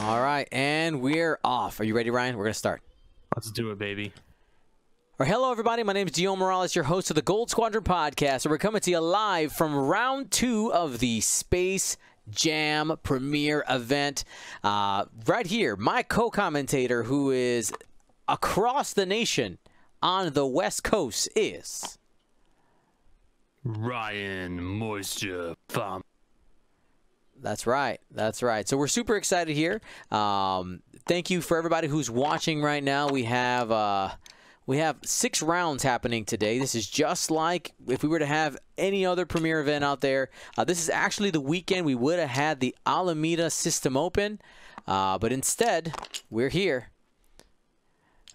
All right, and we're off. Are you ready, Ryan? We're going to start. Let's do it, baby. All right, hello, everybody. My name is Gio Morales, your host of the Gold Squadron podcast, and we're coming to you live from round 2 of the Space Jam premiere event. Right here, my co-commentator, who is across the nation on the West Coast, is Ryan Moisture Farm. That's right. That's right. So we're super excited here. Thank you for everybody who's watching right now. We have 6 rounds happening today. This is just like if we were to have any other premiere event out there. This is actually the weekend we would have had the Alameda System Open, but instead we're here.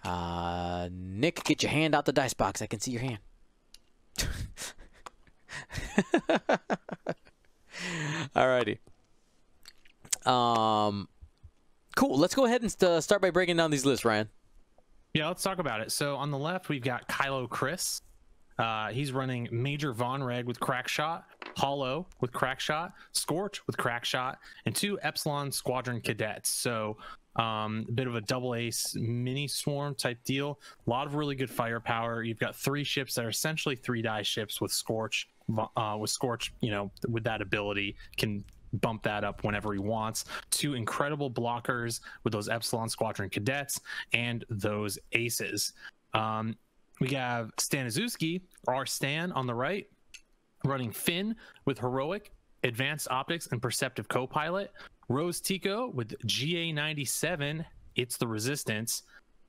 Nick, get your hand out the dice box. I can see your hand. Alrighty. Cool. Let's go ahead and start by breaking down these lists, Ryan. Yeah, let's talk about it. So on the left, we've got Kylo Chris. He's running Major Von Reg with Crackshot, Hollow with Crackshot, Scorch with Crackshot, and 2 Epsilon Squadron Cadets. So a bit of a double ace mini swarm type deal. A lot of really good firepower. You've got 3 ships that are essentially 3-die ships with Scorch. You know, with that ability, can bump that up whenever he wants. 2 incredible blockers with those Epsilon Squadron Cadets and those aces. We have Staniszewski, our Stan, on the right, running Finn with Heroic, Advanced Optics, and Perceptive Copilot. Rose Tico with GA97, It's the Resistance.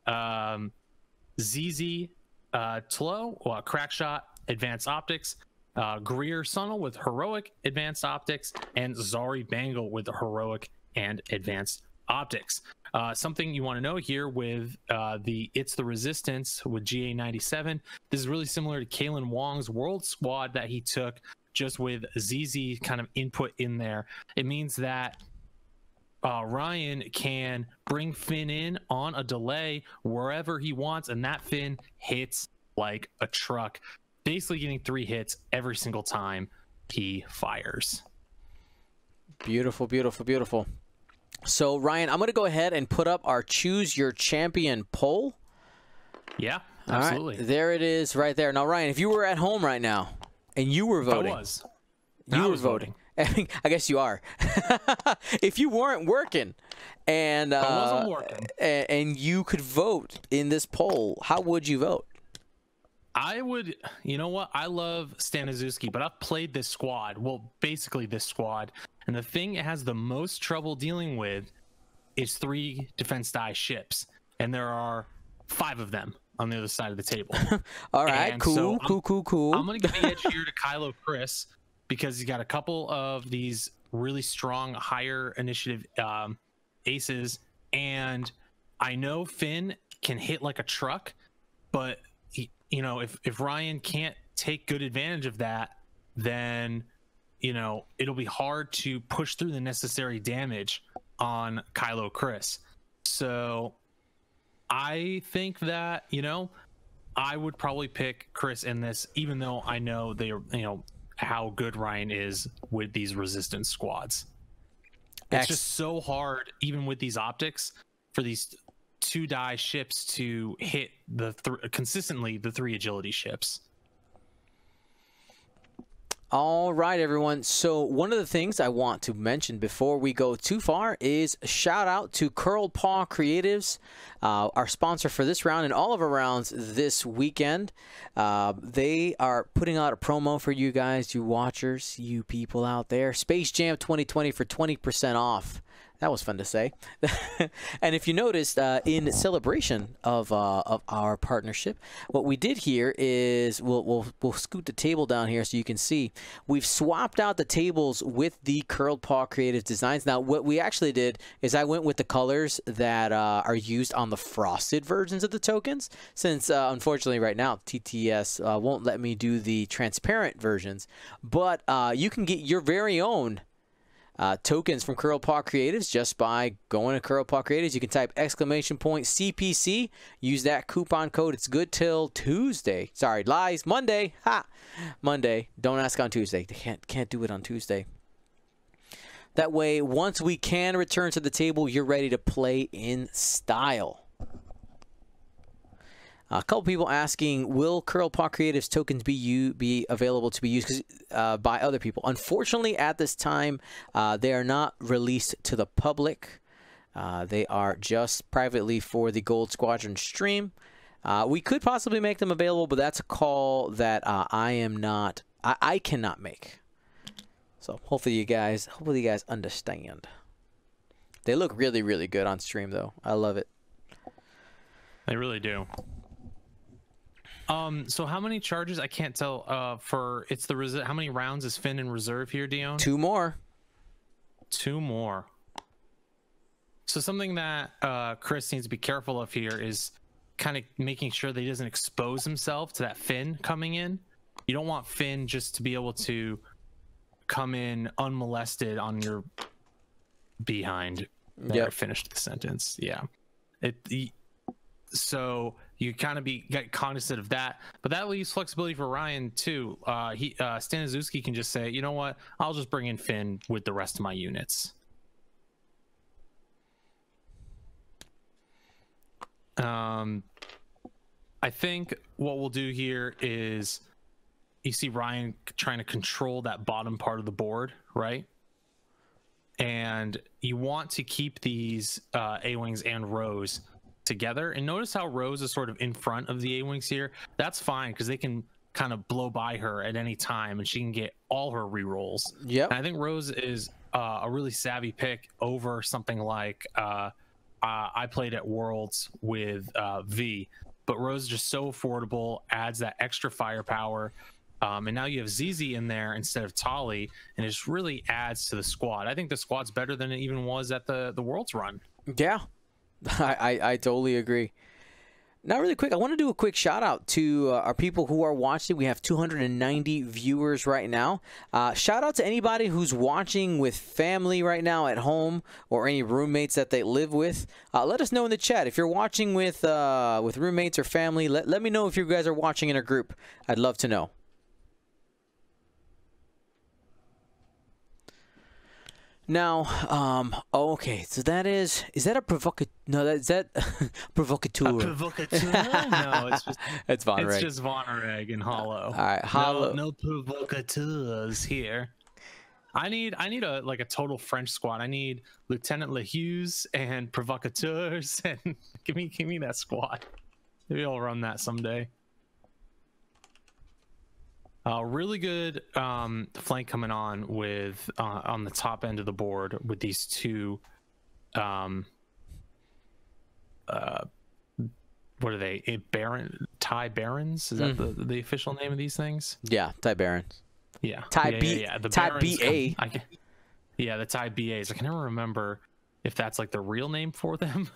ZZ Tlo, Crackshot, Advanced Optics. Greer Sunnel with Heroic, Advanced Optics, and Zari Bangle with Heroic and Advanced Optics. Something you want to know here with the It's the Resistance with GA97, this is really similar to Kalen Wong's World Squad that he took, just with ZZ kind of input in there. It means that Ryan can bring Finn in on a delay wherever he wants, and that Finn hits like a truck, basically getting 3 hits every single time he fires. Beautiful, beautiful, beautiful. So, Ryan, I'm going to go ahead and put up our Choose Your Champion poll. Yeah, absolutely. All right, there it is right there. Now, Ryan, if you were at home right now and you were voting. I was voting. I guess you are. If you weren't working and I wasn't working, and you could vote in this poll, how would you vote? I would, you know what? I love Staniszewski, but I've played this squad. Well, basically this squad. And the thing it has the most trouble dealing with is 3 defense die ships. And there are 5 of them on the other side of the table. All right, cool, so cool. I'm going to give the edge here to Kylo Chris because he's got a couple of these really strong, higher initiative aces. And I know Finn can hit like a truck, but you know, if Ryan can't take good advantage of that, then, you know, it'll be hard to push through the necessary damage on Kylo Chris. So I think that, you know, I would probably pick Chris in this, even though I know they are, you know, how good Ryan is with these resistance squads. It's just so hard, even with these optics, for these 2-die ships to hit consistently the 3 agility ships. All right, everyone. So one of the things I want to mention before we go too far is a shout out to Curled Paw Creatives, our sponsor for this round and all of our rounds this weekend. They are putting out a promo for you guys, you watchers, you people out there. Space Jam 2020 for 20% off. That was fun to say. And if you noticed, in celebration of our partnership, what we did here is we'll scoot the table down here so you can see. We've swapped out the tables with the Curled Paw Creative Designs. Now, what we actually did is I went with the colors that are used on the frosted versions of the tokens, since unfortunately right now TTS won't let me do the transparent versions. But you can get your very own tokens from Curled Paw Creatives just by going to Curled Paw Creatives. You can type !CPC, use that coupon code. It's good till Tuesday. Sorry, lies. Monday. Ha! Monday. Don't ask on Tuesday. They can't do it on Tuesday. That way, once we can return to the table, you're ready to play in style. A couple people asking, will Curl Paw Creatives tokens be available to be used by other people? Unfortunately, at this time, they are not released to the public. They are just privately for the Gold Squadron stream. We could possibly make them available, but that's a call that I cannot make. So hopefully you guys understand. They look really, really good on stream, though. I love it. They really do. So how many charges? I can't tell. How many rounds is Finn in reserve here, Dion? 2 more. 2 more. So something that Chris needs to be careful of here is kind of making sure that he doesn't expose himself to that Finn coming in. You don't want Finn just to be able to come in unmolested on your behind. There, yep. Finished the sentence. Yeah. So you kind of get cognizant of that, but that leaves flexibility for Ryan too. Staniszewski can just say, you know what, I'll just bring in Finn with the rest of my units. I think what we'll do here is, you see Ryan trying to control that bottom part of the board, right? And you want to keep these A-Wings and Rose together, and notice how Rose is sort of in front of the A-Wings here. That's fine because they can kind of blow by her at any time and she can get all her rerolls. Yeah, I think Rose is a really savvy pick over something like I played at Worlds with V, but Rose is just so affordable, adds that extra firepower, and now you have ZZ in there instead of Tali, and it just really adds to the squad. I think the squad's better than it even was at the Worlds run. Yeah, I totally agree. Now, really quick, I want to do a quick shout out to our people who are watching. We have 290 viewers right now. Shout out to anybody who's watching with family right now at home, or any roommates that they live with. Let us know in the chat if you're watching with roommates or family. Let me know if you guys are watching in a group. I'd love to know. Now, okay, so is that a provocateur? No, is that provocateur? A provocateur? No, it's just it's Von Reg. It's just Von Reg and Hollow. All right, Hollow. No provocateurs here. I need a total French squad. I need Lieutenant Lehus and provocateurs, and give me that squad. Maybe I'll run that someday. Really good flank coming on with on the top end of the board with these two. What are they? TIE Barons? Is that the official name of these things? Yeah, TIE Barons. Yeah, TIE The TIE BA. Yeah, the TIE BAs. I can never remember if that's like the real name for them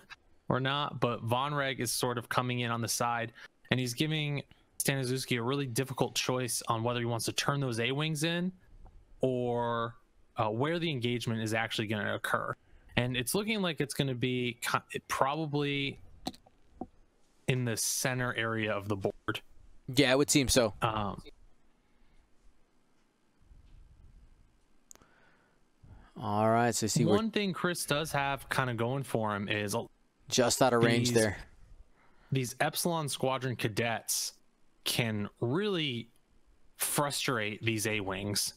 or not. But Von Reg is sort of coming in on the side, and he's giving Staniszewski a really difficult choice on whether he wants to turn those A-Wings in or where the engagement is actually going to occur. And it's looking like it's going to be probably in the center area of the board. Yeah, it would seem so. All right, so see one thing Chris does have kind of going for him is just out of range there. These Epsilon Squadron cadets can really frustrate these A-Wings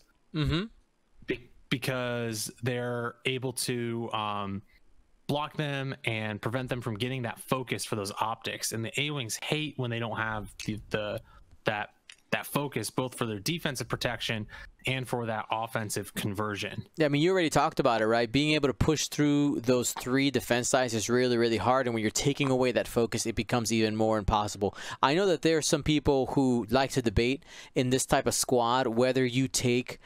because they're able to block them and prevent them from getting that focus for those optics. And the A-Wings hate when they don't have that focus, both for their defensive protection and for that offensive conversion. Yeah, I mean, you already talked about it, right? Being able to push through those 3 defense sides is really, really hard. And when you're taking away that focus, it becomes even more impossible. I know that there are some people who like to debate in this type of squad whether you take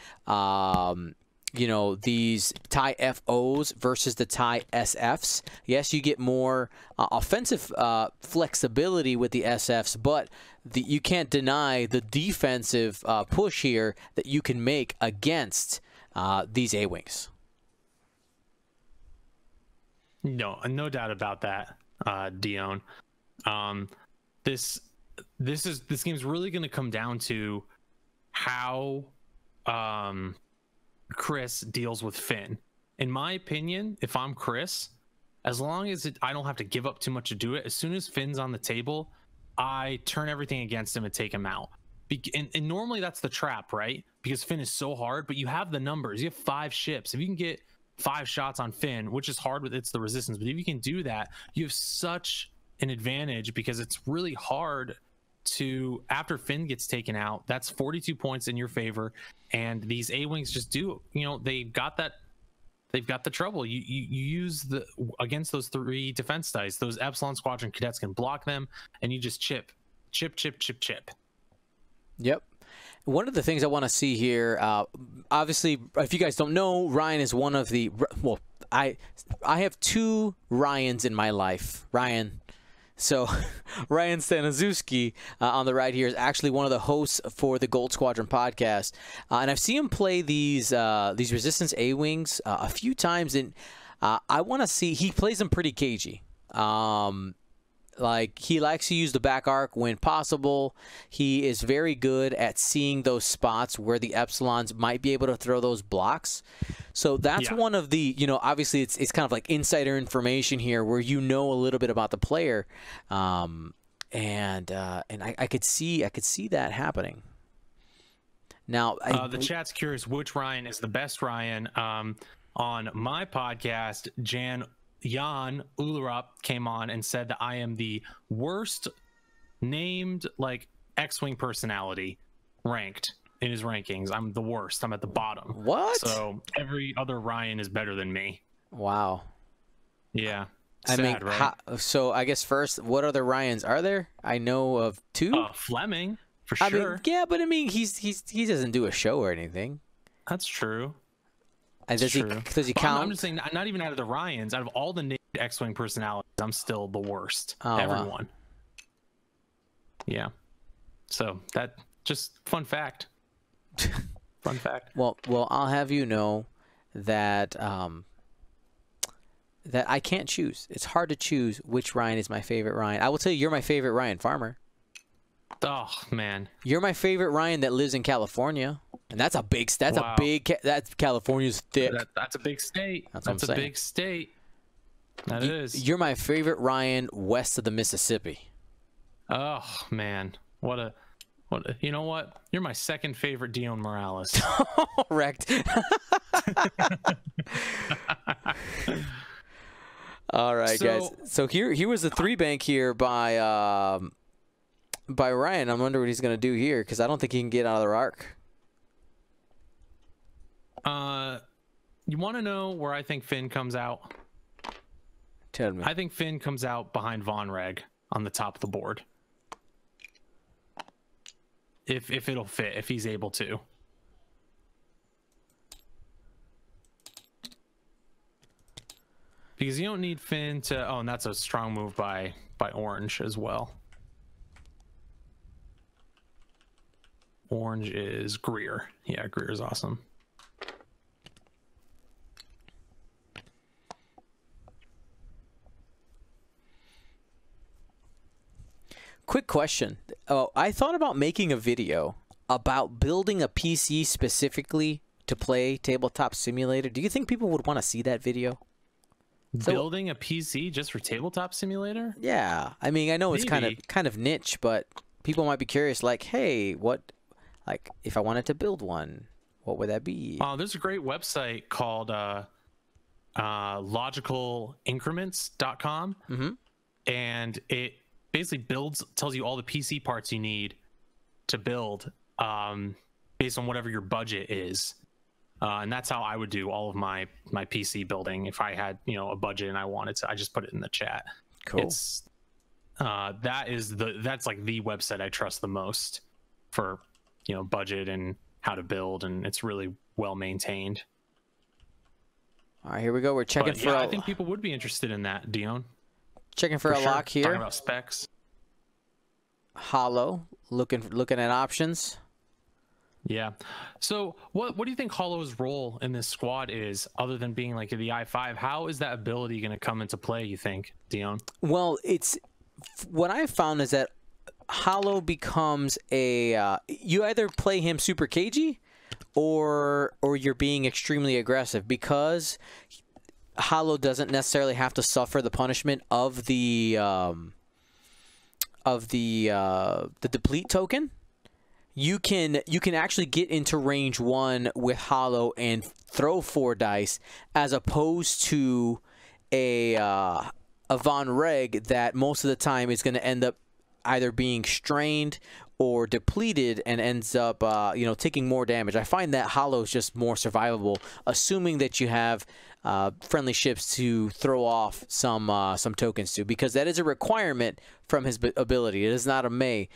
you know, these TIE FOs versus the TIE SFs. Yes, you get more offensive flexibility with the SFs, but you can't deny the defensive push here that you can make against these A-Wings. No doubt about that, Dion. This game's really going to come down to how Chris deals with Finn. in my opinion, if I'm Chris, as long as I don't have to give up too much to do it, as soon as Finn's on the table, I turn everything against him and take him out. And normally that's the trap, right? Because Finn is so hard, but you have the numbers. You have 5 ships. If you can get 5 shots on Finn, which is hard with it's the resistance, but if you can do that, you have such an advantage because it's really hard to, after Finn gets taken out, that's 42 points in your favor. And these A-Wings just do, they've got the trouble. You use the against those 3 defense dice, those Epsilon Squadron cadets can block them, and you just chip. Yep. One of the things I want to see here, obviously, if you guys don't know, Ryan is one of the, well, I have 2 Ryans in my life. Ryan. So Ryan Staniszewski on the right here is actually one of the hosts for the Gold Squadron podcast. And I've seen him play these Resistance A-Wings a few times, and I want to see, he plays them pretty cagey. Like, he likes to use the back arc when possible. He is very good at seeing those spots where the Epsilons might be able to throw those blocks. So that's one of the, obviously it's kind of like insider information here where a little bit about the player. And I could see that happening. Now, the chat's curious which Ryan is the best Ryan. On my podcast, Jan Ulerup came on and said that I am the worst named X-Wing personality ranked in his rankings. I'm the worst. I'm at the bottom. What? So every other Ryan is better than me. Wow. Yeah. Sad, I mean, right? So I guess first, what other Ryans are there? I know of 2. Fleming, for sure. I mean, yeah, but I mean, he doesn't do a show or anything. That's true. And does he count? I'm just saying, not even out of the Ryans, out of all the named X-Wing personalities, I'm still the worst. Oh, everyone. wow. Yeah. So that just fun fact. Fun fact. Well, I'll have you know that that I can't choose. It's hard to choose which Ryan is my favorite Ryan. I will tell you, you're my favorite Ryan Farmer. Oh man, you're my favorite Ryan that lives in California, and that's a big. That's California's thick. That's a big state. That's a big state. That is. You're my favorite Ryan west of the Mississippi. Oh man, what a. You know what? You're my second favorite Dion Morales. Wrecked. All right, guys. So here was the 3 bank here by Ryan. I wonder what he's going to do here because I don't think he can get out of the arc. You want to know where I think Finn comes out? Tell me. I think Finn comes out behind Von Reg on the top of the board. If it'll fit, if he's able to. Because you don't need Finn to... Oh, and that's a strong move by Orange as well. Orange is Greer. Yeah, Greer is awesome. Quick question. Oh, I thought about making a video about building a PC specifically to play Tabletop Simulator. Do you think people would want to see that video? Building a PC just for Tabletop Simulator? Yeah. I mean, I know it's kind of niche, but people might be curious, like, hey, if I wanted to build one, what would that be? There's a great website called logicalincrements.com. Mm-hmm. And it basically tells you all the PC parts you need to build based on whatever your budget is. And that's how I would do all of my PC building if I had, a budget and I wanted to. I just put it in the chat. Cool. It's that's like the website I trust the most for, budget and how to build, and it's really well maintained. All right, here we go. We're checking for. I think people would be interested in that, Dion. Checking for a lock here. Talking about specs. Hollow, looking at options. Yeah. So what do you think Hollow's role in this squad is, other than being like the I-5? How is that ability going to come into play, you think, Dion? Well, what I found is that Hollow becomes you either play him super cagey or you're being extremely aggressive, because Hollow doesn't necessarily have to suffer the punishment of the deplete token. You can actually get into range 1 with Hollow and throw 4 dice, as opposed to a Von Reg that most of the time is going to end up either being strained or depleted and ends up taking more damage. I find that Hollow is just more survivable, assuming that you have friendly ships to throw off some tokens to, because that is a requirement from his ability. It is not a May.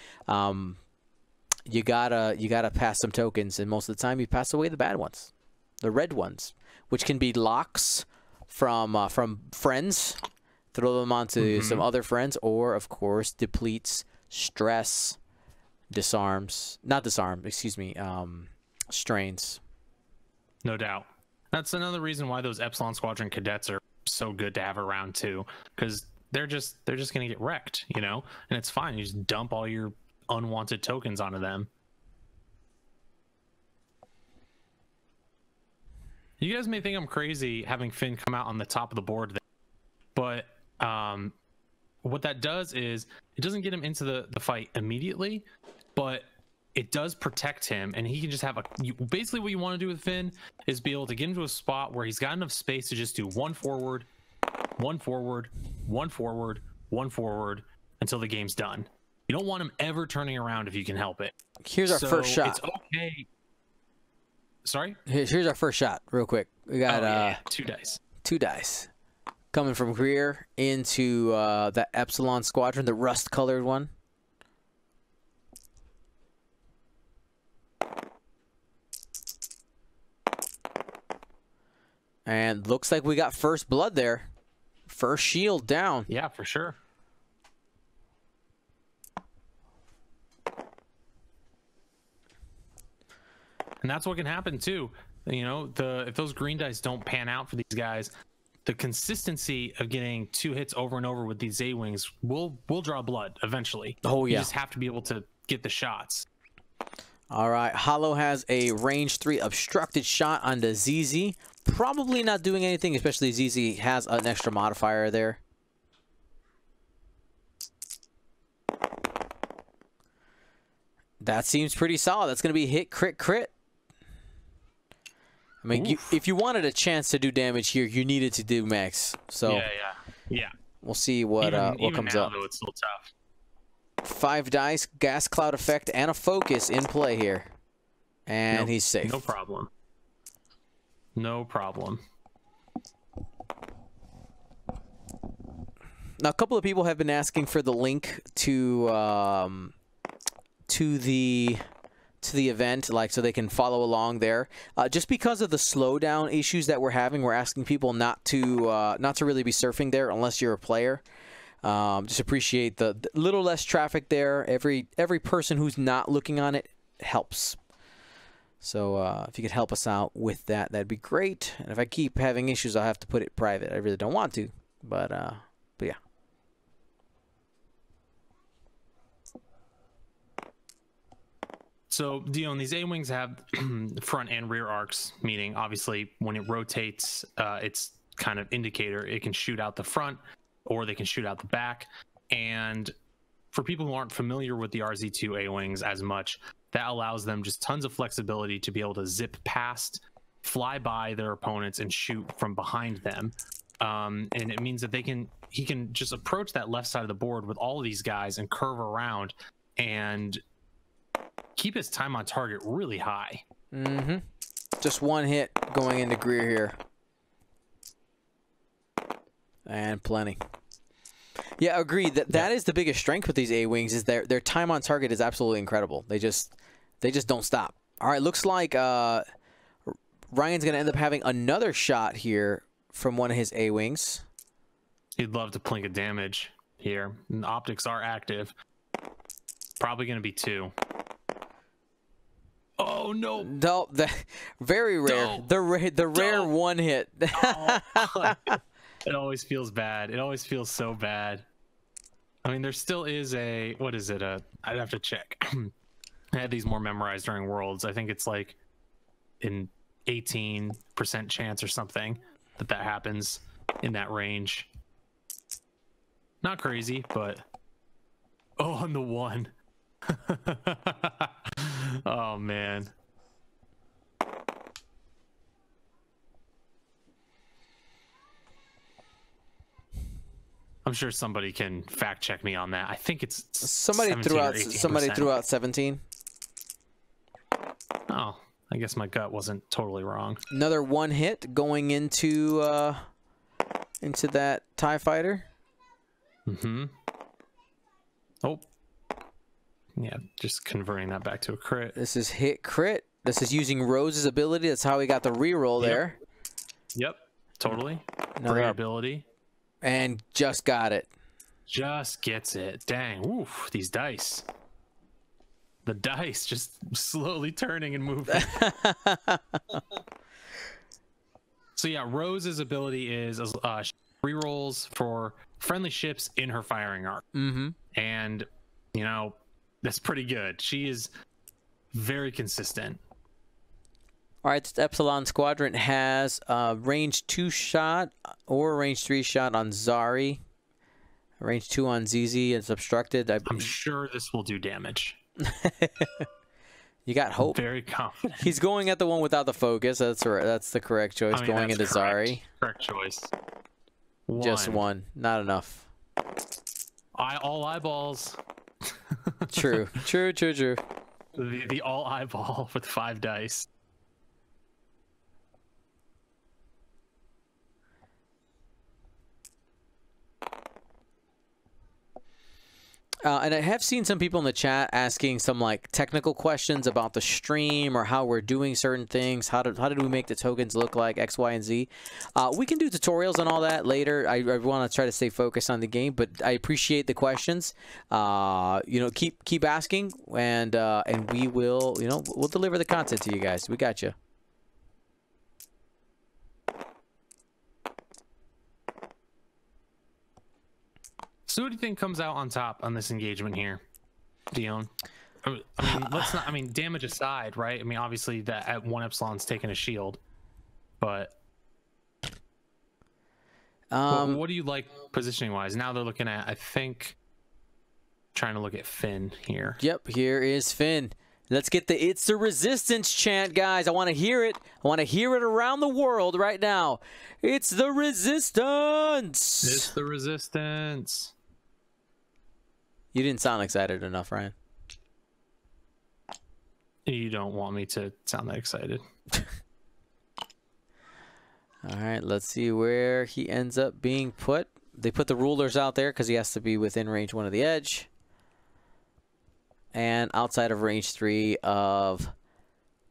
You gotta pass some tokens, and most of the time you pass away the bad ones, the red ones, which can be locks from friends, throw them onto some other friends, or of course depletes, stress, disarms, not disarm, excuse me, strains. No doubt. That's another reason why those Epsilon Squadron cadets are so good to have around too, because they're just gonna get wrecked, and it's fine. You just dump all your unwanted tokens onto them. You guys may think I'm crazy having Finn come out on the top of the board there, but what that does is it doesn't get him into the fight immediately, but it does protect him, and he can just have basically what you want to do with Finn is be able to get into a spot where he's got enough space to just do one forward, one forward, one forward, one forward until the game's done. You don't want him ever turning around if you can help it. Here's our first shot. It's okay. Sorry? Here's our first shot, real quick. We got 2 dice. 2 dice. Coming from Greer into that Epsilon Squadron, the rust-colored one. And looks like we got first blood there. First shield down. Yeah, for sure. And that's what can happen too. If those green dice don't pan out for these guys, the consistency of getting 2 hits over and over with these A-Wings will draw blood eventually. Oh, yeah. You just have to be able to get the shots. All right. Hollow has a range 3 obstructed shot on the ZZ. Probably not doing anything, especially ZZ has an extra modifier there. That seems pretty solid. That's going to be hit, crit, crit. I mean, if you wanted a chance to do damage here, you needed to do max. So yeah. We'll see what comes now, up. Though, it's still tough. 5 dice, gas cloud effect, and a focus in play here, and he's safe. No problem. No problem. Now, a couple of people have been asking for the link to the event, like so they can follow along there. Just because of the slowdown issues that we're having, we're asking people not to really be surfing there unless you're a player. Just appreciate the little less traffic there. Every person who's not looking on it helps. So if you could help us out with that, that'd be great. And if I keep having issues, I'll have to put it private. I really don't want to, but yeah. So, Dion, these A-Wings have front and rear arcs, meaning obviously when it rotates, it's kind of indicator. It can shoot out the front or they can shoot out the back. And for people who aren't familiar with the RZ2 A-Wings as much, that allows them just tons of flexibility to be able to zip past, fly by their opponents, and shoot from behind them. And it means that he can just approach that left side of the board with all of these guys and curve around and keep his time on target really high. Just 1 hit going into Greer here. And plenty. Yeah, agreed. That is the biggest strength with these A-Wings, is their time on target is absolutely incredible. They just don't stop. All right, looks like Ryan's going to end up having another shot here from one of his A-Wings. He'd love to plink a damage here. And the optics are active. Probably going to be 2. Oh no! No, very rare. No. The rare 1 hit. Oh, it always feels bad. It always feels so bad. I mean, there still is a, what is it? I'd have to check. I had these more memorized during Worlds. I think it's like an 18% chance or something that happens in that range. Not crazy, but oh, on the 1. Oh man. I'm sure somebody can fact check me on that. I think it's somebody threw out 17. Oh, I guess my gut wasn't totally wrong. Another 1 hit going into that TIE fighter. Mm-hmm. Oh. Yeah, just converting that back to a crit. This is hit crit. This is using Rose's ability. That's how he got the reroll there. Yep, totally. Another Great ability. And just got it. Just gets it. Dang. Oof, these dice. The dice just slowly turning and moving. So yeah, Rose's ability is rerolls for friendly ships in her firing arc. Mm-hmm. And, you know, that's pretty good. She is very consistent. All right, this Epsilon Squadron has range 2 shot or range 3 shot on Zari. Range 2 on ZZ. It's obstructed. I'm sure this will do damage. You got hope. I'm very confident. He's going at the one without the focus. That's right. That's the correct choice. I mean, going into Zari. Correct choice. Just 1. Not enough. All eyeballs. True. True. The all eyeball with 5 dice. And I have seen some people in the chat asking some like technical questions about the stream or how we're doing certain things. How did we make the tokens look like X, Y, and Z? We can do tutorials on all that later. I want to try to stay focused on the game, but I appreciate the questions. You know, keep asking, and we will, you know, we'll deliver the content to you guys. We got you. So who do you think comes out on top on this engagement here, Dion? I mean, let's not. I mean, damage aside, right? I mean, obviously that at 1 Epsilon's taking a shield, but what do you like positioning wise? Now they're looking at, I think, trying to look at Finn here. Yep, here is Finn. Let's get the "It's the Resistance" chant, guys. I want to hear it. I want to hear it around the world right now. It's the Resistance. It's the Resistance. You didn't sound excited enough, Ryan. You don't want me to sound that excited. All right, let's see where he ends up being put. They put the rulers out there because he has to be within range 1 of the edge. And outside of range 3 of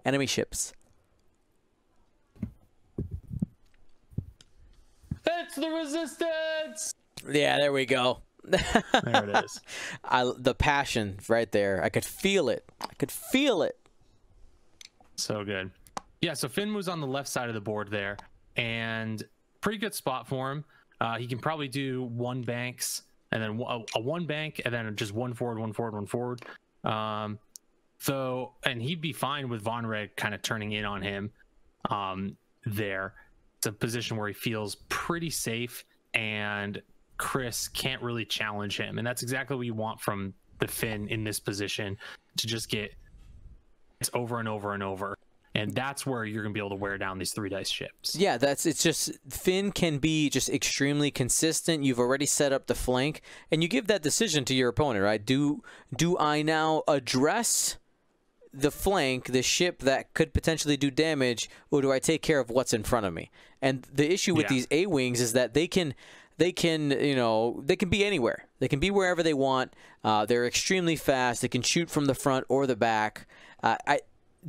enemy ships. It's the Resistance! Yeah, there we go. There it is. The passion right there. I could feel it. I could feel it. So good. Yeah, so Finn moves on the left side of the board there, and pretty good spot for him. He can probably do 1 banks, and then a 1 bank, and then just 1 forward, 1 forward, 1 forward. So, and he'd be fine with Von Reg kind of turning in on him there. It's a position where he feels pretty safe, and Chris can't really challenge him. And that's exactly what you want from the Finn in this position, to just get it's over and over and over. And that's where you're going to be able to wear down these 3 dice ships. Yeah, it's just Finn can be just extremely consistent. You've already set up the flank, and you give that decision to your opponent, right? Do I now address the flank, the ship that could potentially do damage, or do I take care of what's in front of me? And the issue with these A-wings is that they can, you know, they can be anywhere. They can be wherever they want. They're extremely fast. They can shoot from the front or the back.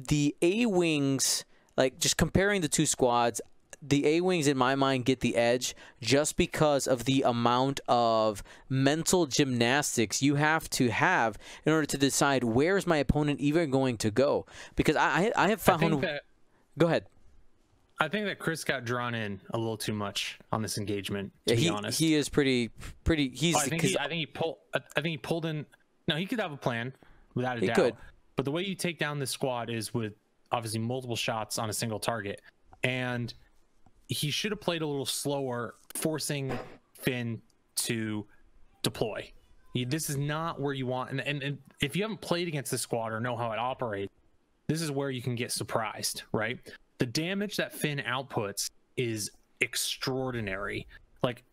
The A-wings, like just comparing the 2 squads, the A-wings in my mind get the edge just because of the amount of mental gymnastics you have to have in order to decide where is my opponent even going to go. Because I have found... Go ahead. I think that Chris got drawn in a little too much on this engagement, to be honest. He is pretty he's I think he pulled in. No, he could have a plan without a doubt. He could. But the way you take down this squad is with obviously multiple shots on a single target, and he should have played a little slower, forcing Finn to deploy. This is not where you want, and if you haven't played against this squad or know how it operates, this is where you can get surprised, right? The damage that Finn outputs is extraordinary, like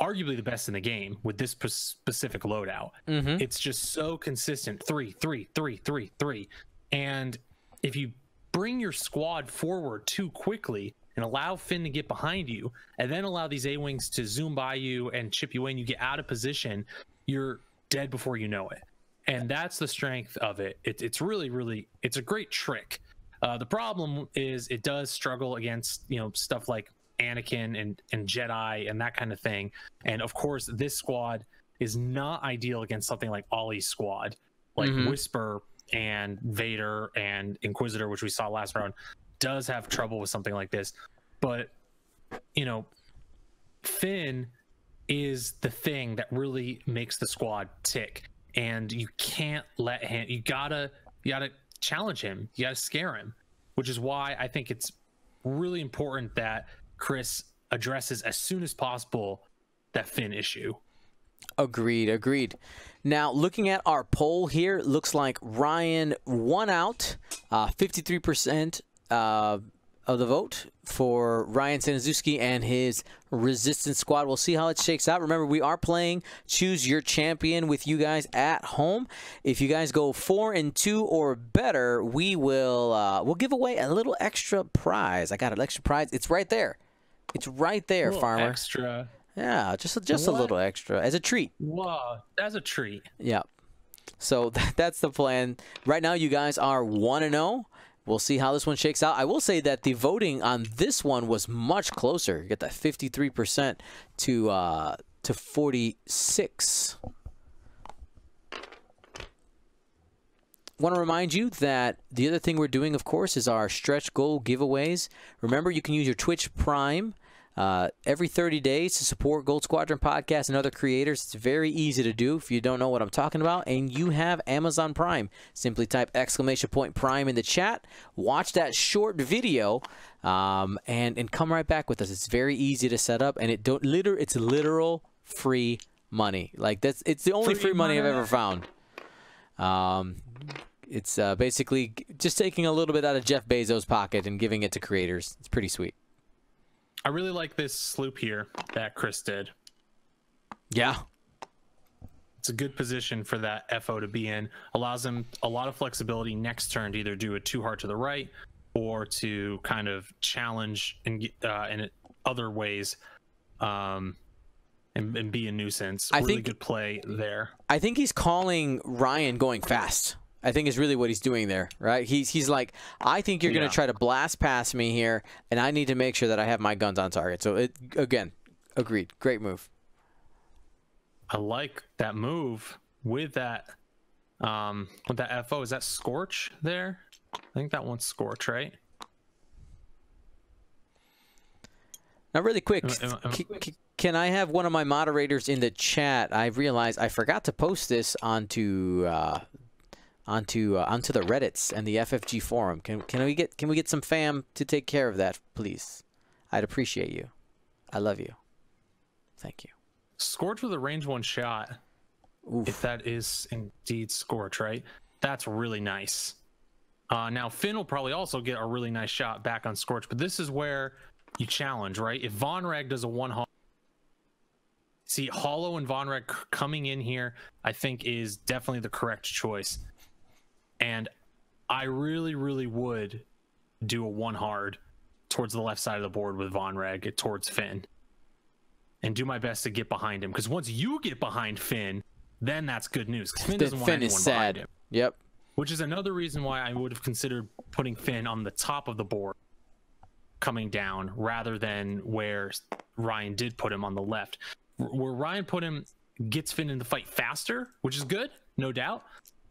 arguably the best in the game with this specific loadout. It's just so consistent. 3 3 3 3 3, and if you bring your squad forward too quickly and allow Finn to get behind you, and then allow these A-wings to zoom by you and chip you in, you get out of position, you're dead before you know it. And that's the strength of it. It's really, really, it's a great trick. The problem is it does struggle against, you know, stuff like Anakin and Jedi and that kind of thing. And of course, this squad is not ideal against something like Ollie's squad, like Whisper and Vader and Inquisitor, which we saw last round, does have trouble with something like this. But, you know, Finn is the thing that really makes the squad tick, and you can't let him, you gotta challenge him, you gotta scare him, which is why I think it's really important that Chris addresses as soon as possible that Finn issue. Agreed. Now, looking at our poll here, looks like Ryan won out, 53% of the vote for Ryan Staniszewski and his Resistance squad. We'll see how it shakes out. Remember, we are playing Choose Your Champion with you guys at home. If you guys go 4-2 or better, we will we'll give away a little extra prize. I got an extra prize. It's right there. It's right there, Farmer. Extra. Yeah, just a little extra as a treat. Wow, as a treat. Yeah. So that's the plan. Right now, you guys are 1-0. We'll see how this one shakes out. I will say that the voting on this one was much closer. You get that 53% to 46. Want to remind you that the other thing we're doing, of course, is our stretch goal giveaways. Remember, you can use your Twitch Prime every 30 days to support Gold Squadron Podcast and other creators. It's very easy to do if you don't know what I'm talking about and you have Amazon Prime. Simply type !Prime in the chat, watch that short video, and come right back with us. It's very easy to set up, and it's literal free money. Like it's the only free money I've ever found. It's basically just taking a little bit out of Jeff Bezos' pocket and giving it to creators. It's pretty sweet. I really like this sloop here that Chris did. Yeah. It's a good position for that FO to be in. Allows him a lot of flexibility next turn to either do a too hard to the right or to kind of challenge in other ways and be a nuisance. Really good play there. I think he's calling Ryan going fast. I think is really what he's doing there, right? He's like, I think you're going to try to blast past me here, and I need to make sure that I have my guns on target. So, again, agreed. Great move. I like that move with that FO. Is that Scorch there? I think that one's Scorch, right? Now, really quick, can I have one of my moderators in the chat? I realized I forgot to post this onto the Reddits and the FFG forum. Can we get some fam to take care of that, please? I'd appreciate you. I love you. Thank you. Scorch with a range 1 shot. Oof. If that is indeed Scorch, right? That's really nice. Now Finn will probably also get a really nice shot back on Scorch, but this is where you challenge, right? If Von Reg does a 1 see Hollow and Von Reg coming in here, I think is definitely the correct choice. And I really, really would do a 1 hard towards the left side of the board with Von Reg towards Finn and do my best to get behind him. Because once you get behind Finn, then that's good news. Finn doesn't want anyone behind him. Yep. Which is another reason why I would have considered putting Finn on the top of the board coming down rather than where Ryan did put him on the left. Where Ryan put him gets Finn in the fight faster, which is good, no doubt.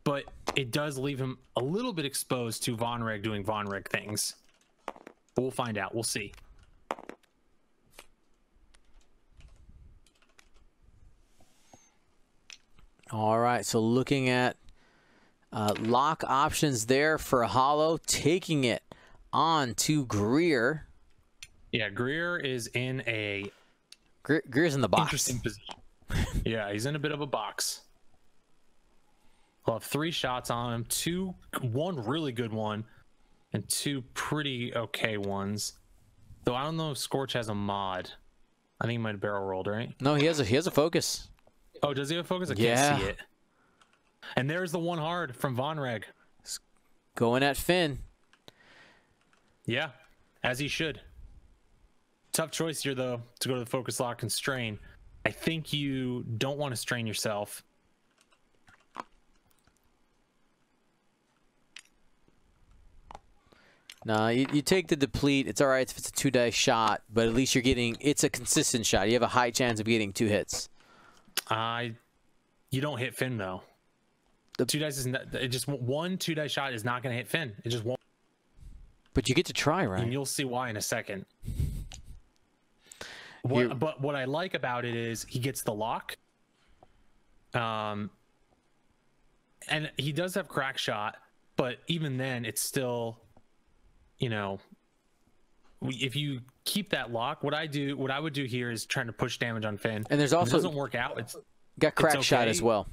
But it does leave him a little bit exposed to Von Reg doing Von Reg things. But we'll find out. We'll see. All right. So looking at Lock options there for Hollow, taking it on to Greer. Yeah, Greer is in a Greer's in the box. Interesting position. Yeah, he's in a bit of a box. We'll have 3 shots on him. One really good one, and 2 pretty okay ones. Though I don't know if Scorch has a mod. I think he might have barrel rolled, right? No, he has a focus. Oh, does he have a focus? I can't see it. And there's the one hard from Von Reg. Going at Finn. Yeah, as he should. Tough choice here, though, to go to the focus lock and strain. I think you don't want to strain yourself. No, you take the deplete. It's all right if it's a 2-dice shot, but at least you're getting, it's a consistent shot. You have a high chance of getting 2 hits. You don't hit Finn, though. The 2 dice is not, it just one 2-dice shot is not going to hit Finn. It just won't. But you get to try, right? And you'll see why in a second. But what I like about it is he gets the lock. And he does have crack shot, but even then it's still, you know, if you keep that lock, what I would do here is trying to push damage on Finn. And there's also, if it doesn't work out, it's got crack okay. shot as well.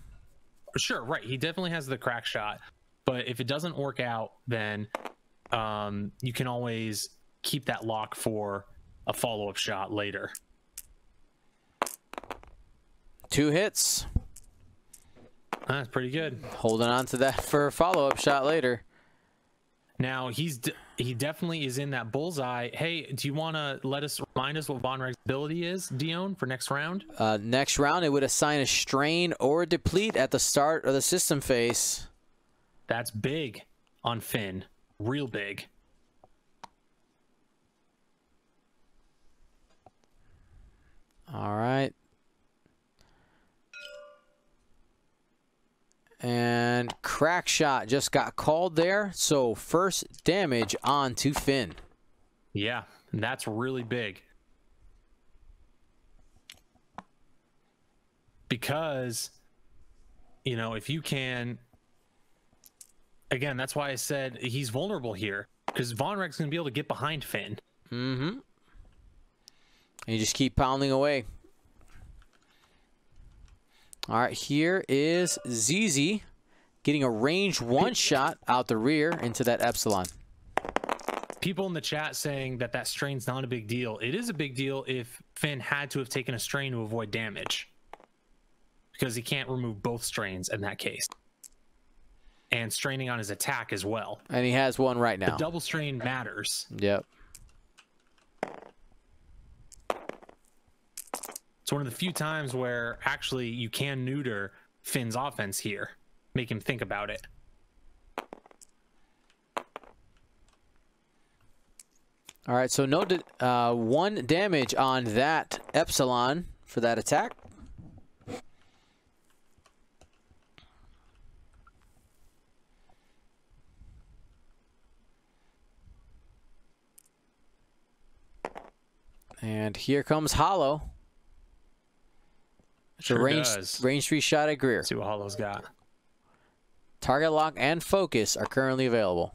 Sure, right. He definitely has the crack shot, but if it doesn't work out, then you can always keep that lock for a follow-up shot later. 2 hits. That's pretty good. Holding on to that for a follow-up shot later. Now he definitely is in that bullseye. Hey, do you want to remind us what Von Reg's ability is, Dion, for next round? Next round, it would assign a strain or a deplete at the start of the system phase. That's big on Finn. Real big. All right. And crack shot just got called there. So first damage on to Finn. Yeah, and that's really big. Because, you know, if you can... Again, that's why I said he's vulnerable here. Because Von Reg's going to be able to get behind Finn. Mm-hmm. And you just keep pounding away. All right, here is ZZ getting a range 1 shot out the rear into that Epsilon. People in the chat saying that that strain's not a big deal. It is a big deal if Finn had to have taken a strain to avoid damage. Because he can't remove both strains in that case. And straining on his attack as well. And he has one right now. The double strain matters. Yep. It's one of the few times where actually you can neuter Finn's offense here. Make him think about it. All right, so no 1 damage on that Epsilon for that attack. And here comes Hollow. It's a range 3 shot at Greer. Let's see what Hollow's got. Target lock and focus are currently available.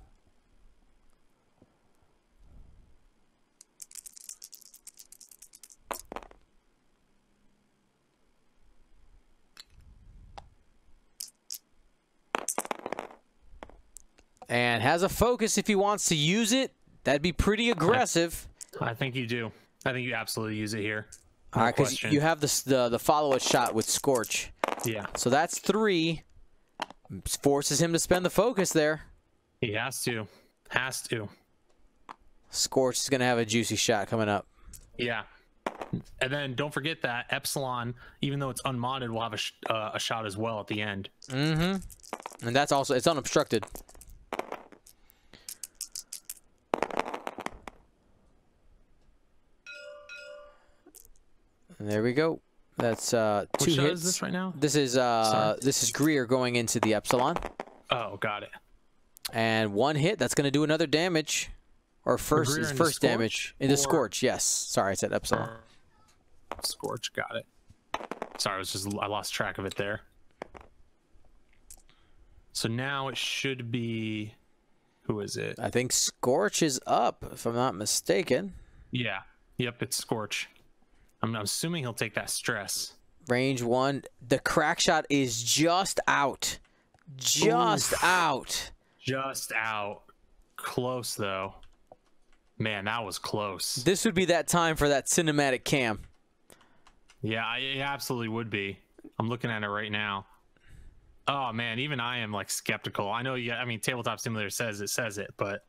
And has a focus if he wants to use it. That'd be pretty aggressive. I think you do. I think you absolutely use it here. All right, because you have the follow-up shot with Scorch. Yeah. So that's 3. Forces him to spend the focus there. He has to. Has to. Scorch is going to have a juicy shot coming up. Yeah. And then don't forget that Epsilon, even though it's unmodded, will have a shot as well at the end. Mm-hmm. And that's also, it's unobstructed. And there we go. That's 2 hits. Which shot is this right now? This is Greer going into the Epsilon. Oh, got it. And 1 hit. That's going to do another damage, or first damage in the Scorch. Yes. Sorry, I said Epsilon. Scorch. Got it. Sorry, I lost track of it there. So now it should be, who is it? I think Scorch is up, if I'm not mistaken. Yeah. Yep, it's Scorch. I'm assuming he'll take that stress. Range 1. The crack shot is just out. Just out. Just out. Close, though. Man, that was close. This would be that time for that cinematic cam. Yeah, it absolutely would be. I'm looking at it right now. Oh, man, even I am, like, skeptical. I know, I mean, Tabletop Simulator says it, but...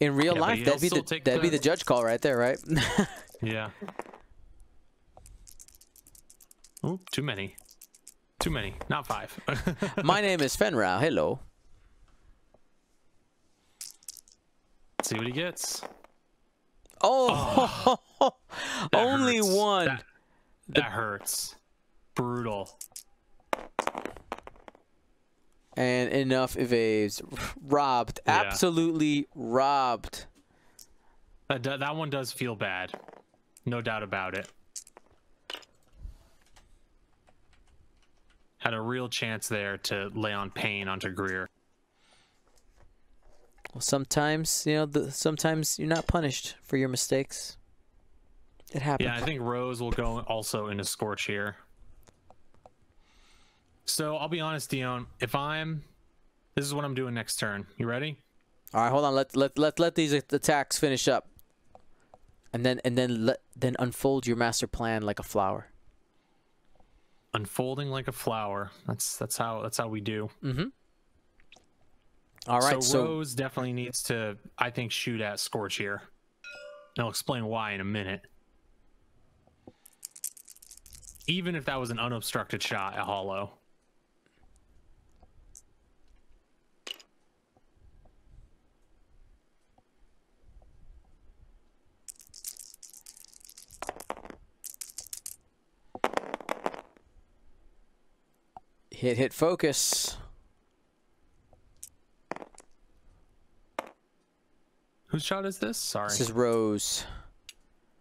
In real life, that'd be the judge call right there, right? Yeah. Oh, too many. Too many. Not 5. My name is Fenrau. Hello. Let's see what he gets. Oh, only hurts. one. That hurts. Brutal. And enough evades. Robbed. Yeah. Absolutely robbed. That one does feel bad. No doubt about it. Had a real chance there to lay on pain onto Greer. Well, sometimes, you know, sometimes you're not punished for your mistakes. It happens. Yeah, I think Rose will go also into Scorch here. So I'll be honest, Dion. This is what I'm doing next turn. You ready? All right, hold on. Let these attacks finish up, and then unfold your master plan like a flower. Unfolding like a flower. That's how we do. Mm-hmm. All right. So Rose definitely needs to, I think, shoot at Scorch here. I'll explain why in a minute. Even if that was an unobstructed shot at Hollow. Hit focus. Whose shot is this? Sorry. This is Rose.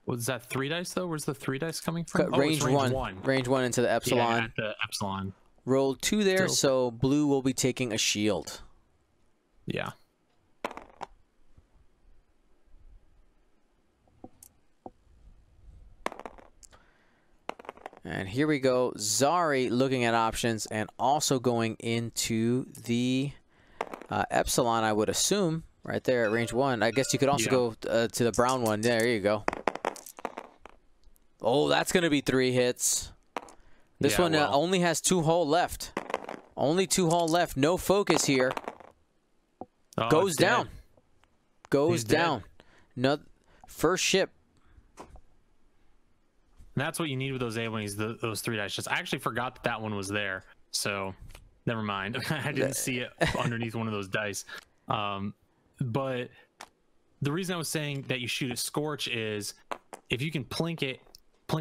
Was that 3 dice though? Where's the 3 dice coming from? Range, it's range one. Range 1 into the Epsilon. Yeah, at the Epsilon. Roll 2 there, so blue will be taking a shield. Yeah. And here we go. Zari looking at options and also going into the Epsilon, I would assume, right there at range 1. I guess you could also go to the brown one. There you go. Oh, that's going to be 3 hits. This one only has 2 hull left. Only 2 hull left. No focus here. Oh, goes down. Dead. Goes down. No, first ship. That's what you need with those A-wings, those 3 dice. Just I actually forgot that one was there, so never mind. I didn't see it underneath one of those dice. But the reason I was saying that you shoot at Scorch is if you can plink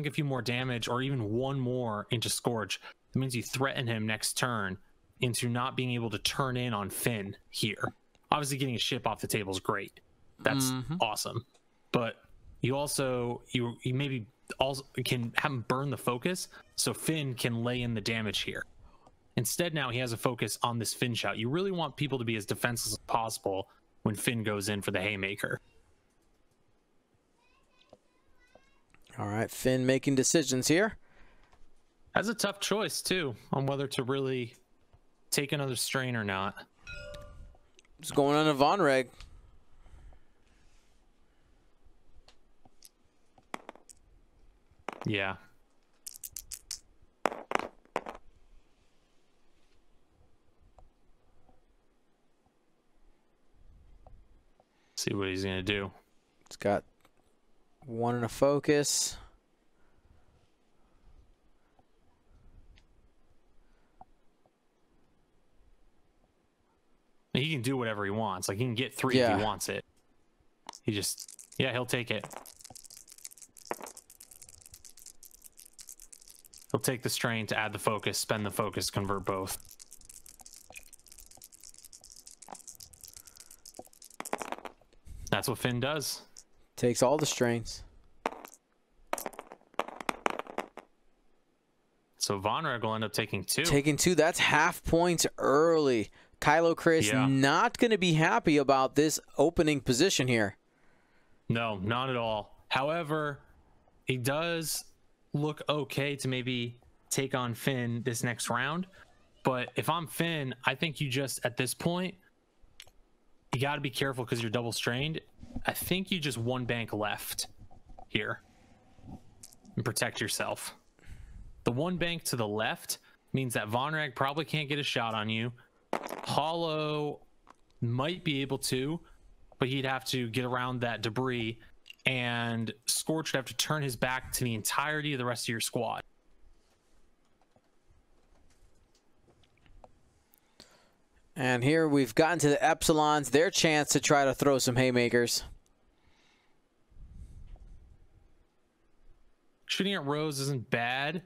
a few more damage or even 1 more into Scorch, that means you threaten him next turn into not being able to turn in on Finn here. Obviously, getting a ship off the table is great. That's awesome. But you also you maybe also can have him burn the focus so Finn can lay in the damage here. Instead, now he has a focus on this Finn shout. You really want people to be as defenseless as possible when Finn goes in for the haymaker. All right, Finn making decisions here. That's a tough choice too on whether to really take another strain or not. It's going on a Von Reg. Yeah. See what he's gonna do. It's got 1 in a focus. He can do whatever he wants. Like he can get 3 if he wants it. He just, he'll take it. He'll take the strain to add the focus, spend the focus, convert both. That's what Finn does. Takes all the strains. So Von Reg will end up taking 2. Taking 2. That's half points early. Kylo Chris not going to be happy about this opening position here. No, not at all. However, he does look okay to maybe take on Finn this next round. But if I'm Finn, I think you just, at this point, you got to be careful because you're double strained. I think you just one bank left here and protect yourself. The one bank to the left means that Von Reg probably can't get a shot on you. Hollow might be able to, but he'd have to get around that debris, and Scorch would have to turn his back to the entirety of the rest of your squad. And here we've gotten to the Epsilons, their chance to try to throw some haymakers. Shooting at Rose isn't bad,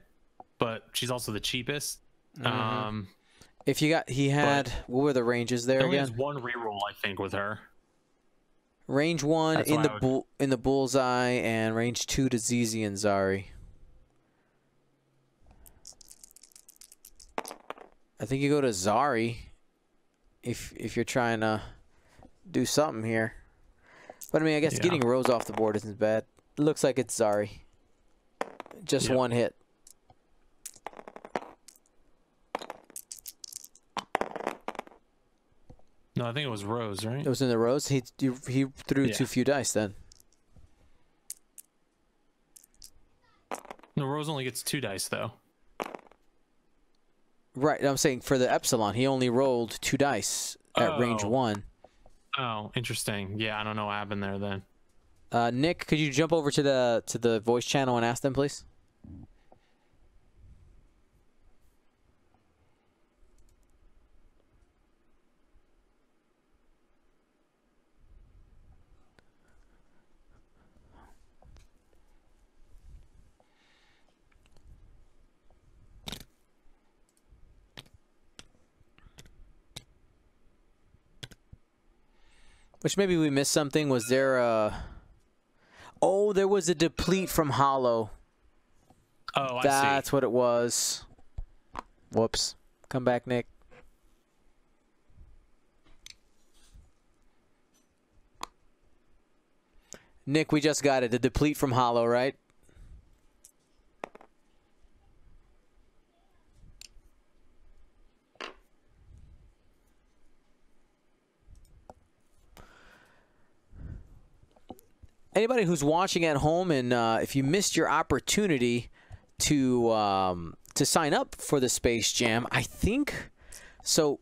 but she's also the cheapest. If you got, what were the ranges there only again? has one reroll, I think, with her. Range 1 in the bullseye, and range 2 to ZZ and Zari. I think you go to Zari if you're trying to do something here. But I mean, I guess getting Rose off the board isn't bad. It looks like it's Zari. Just one hit. No, I think it was Rose, right? It was in the Rose. He threw too few dice then. No, Rose only gets 2 dice though. Right, I'm saying for the Epsilon, he only rolled 2 dice at range 1. Oh, interesting. Yeah, I don't know what happened there then. Nick, could you jump over to the voice channel and ask them, please? Which maybe we missed something. Was there oh, there was a deplete from Hollow. Oh, I see. That's what it was. Whoops. Come back, Nick. Nick, we just got it. The deplete from Hollow, right? Anybody who's watching at home, and if you missed your opportunity to sign up for the Space Jam, I think so.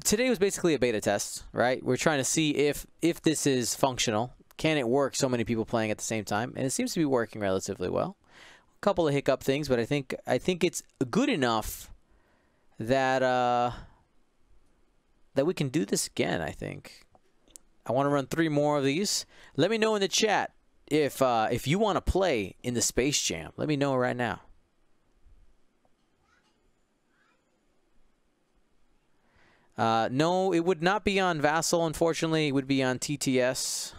Today was basically a beta test, right? We're trying to see if this is functional. Can it work? So many people playing at the same time, and it seems to be working relatively well. A couple of hiccup things, but I think it's good enough that that we can do this again. I think. I want to run 3 more of these. Let me know in the chat if you want to play in the Space Jam. Let me know right now. No, it would not be on Vassal, unfortunately. It would be on TTS.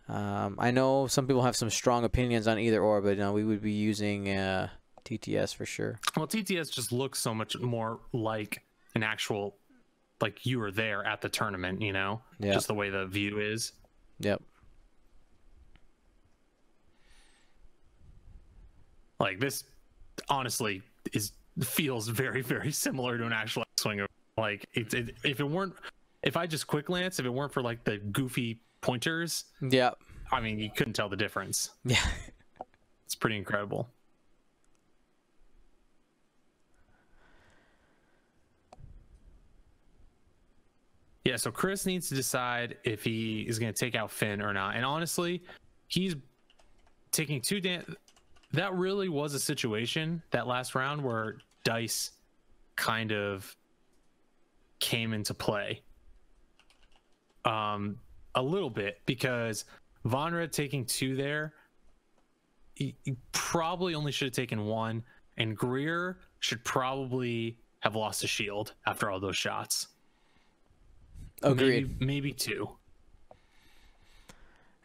I know some people have some strong opinions on either or, but no, we would be using TTS for sure. Well, TTS just looks so much more like an actual... like you were there at the tournament, you know? Yeah. Just the way the view is. Yep. Like this, honestly, feels very, very similar to an actual X-Wing. Like if I just quick lance, if it weren't for like the goofy pointers, yeah, I mean, you couldn't tell the difference. Yeah. It's pretty incredible. Yeah, so Chris needs to decide if he is going to take out Finn or not. And honestly, he's taking 2 that really was a situation that last round where dice kind of came into play a little bit, because Von Red taking 2 there, he probably only should have taken 1, and Greer should probably have lost a shield after all those shots. Agreed. Maybe 2.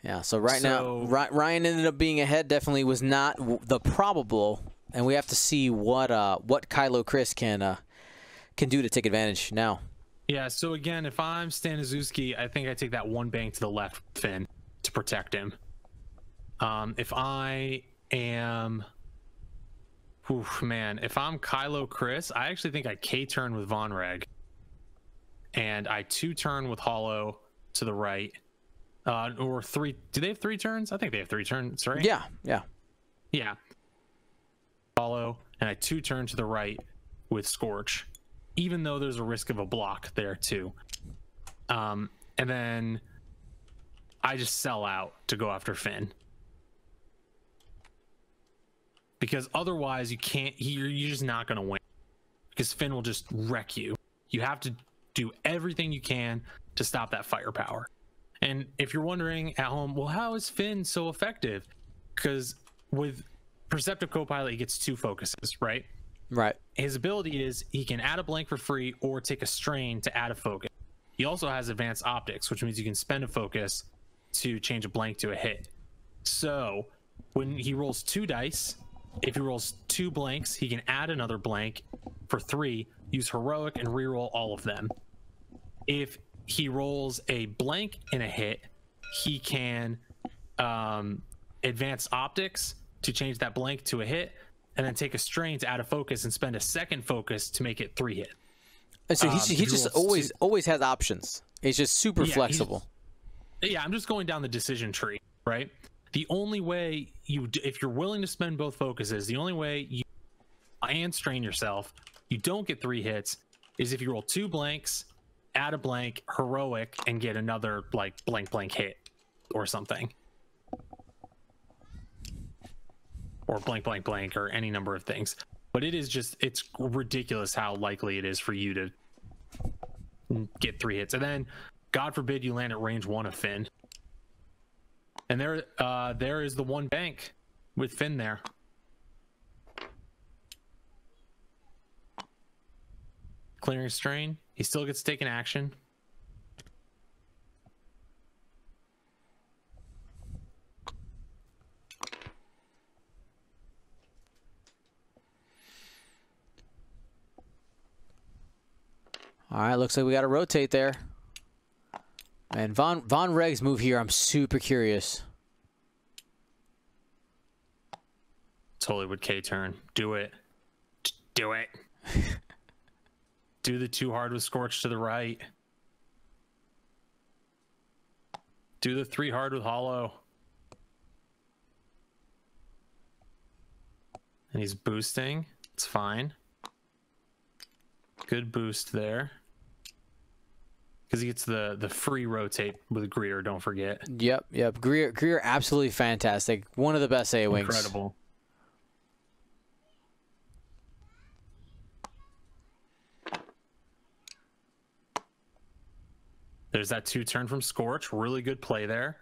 Yeah, so now, Ryan ended up being ahead. Definitely was not the probable, and we have to see what Kylo Chris can do to take advantage now. Yeah, so again, if I'm Staniszewski, I think I take that one bank to the left Finn to protect him. If I am... Oof, man, if I'm Kylo Chris, I actually think I K-turn with Von Reg. And I 2-turn with Hollow to the right. Or 3. Do they have 3 turns? I think they have 3 turns, right? Yeah. Hollow, and I 2-turn to the right with Scorch, even though there's a risk of a block there too. And then I just sell out to go after Finn, because otherwise you're just not going to win, because Finn will just wreck you. You have to do everything you can to stop that firepower. And if you're wondering at home, well, how is Finn so effective? Because with Perceptive Copilot, he gets 2 focuses, right? Right. His ability is he can add a blank for free or take a strain to add a focus. He also has advanced optics, which means you can spend a focus to change a blank to a hit. So when he rolls 2 dice, if he rolls 2 blanks, he can add another blank for 3, use heroic, and reroll all of them. If he rolls a blank and a hit, he can advance optics to change that blank to a hit, and then take a strain to add a focus and spend a second focus to make it 3 hit. And so he just always has options. It's just super flexible. I'm just going down the decision tree, right? The only way if you're willing to spend both focuses, the only way you and strain yourself, you don't get 3 hits, is if you roll 2 blanks, add a blank, heroic, and get another like blank hit or something, or blank or any number of things. But it's ridiculous how likely it is for you to get 3 hits, and then God forbid you land at range 1 of Finn, and there is the 1 bank with Finn there. Clearing strain, he still gets to take an action. All right, looks like we got to rotate there. And Von Reg's move here, I'm super curious. Totally would K-turn. Do it. Do it. Do the 2 hard with Scorch to the right. Do the 3 hard with Hollow. And he's boosting. It's fine. Good boost there. Because he gets the free rotate with Greer, don't forget. Yep. Greer absolutely fantastic. One of the best A-Wings. Incredible. There's that 2-turn from Scorch. Really good play there.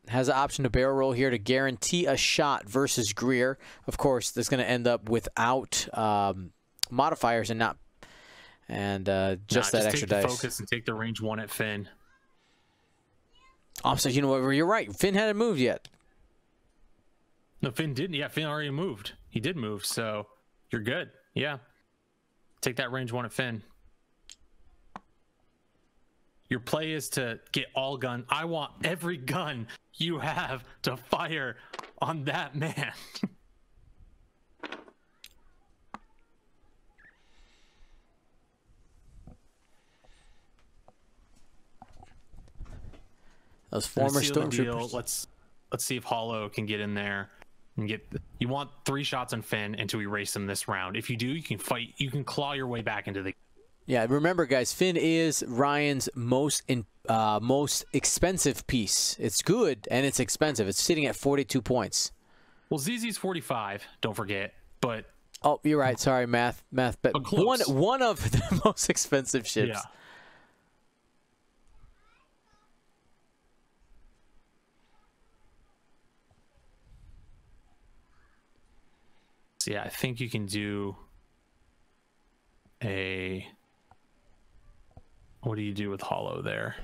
Has the option to barrel roll here to guarantee a shot versus Greer. Of course, that's going to end up without modifiers and just that extra dice. Focus and take the range 1 at Finn. So you know what? You're right. Finn hadn't moved yet. No, Finn didn't. Yeah, Finn already moved. He did move, so you're good. Yeah. Take that range 1 at Finn. Your play is to get all gun. I want every gun you have to fire on that man. Those former stormtroopers. Let's see if Hollow can get in there and get. You want 3 shots on Finn and to erase him this round. If you do, you can fight. You can claw your way back into the. Yeah, remember, guys, Finn is Ryan's most expensive piece. It's good and it's expensive. It's sitting at 42 points. Well, ZZ's 45. Don't forget, but. Oh, you're right. Sorry, math. But one of the most expensive ships. Yeah. So yeah, I think you can do a. What do you do with Hollow there?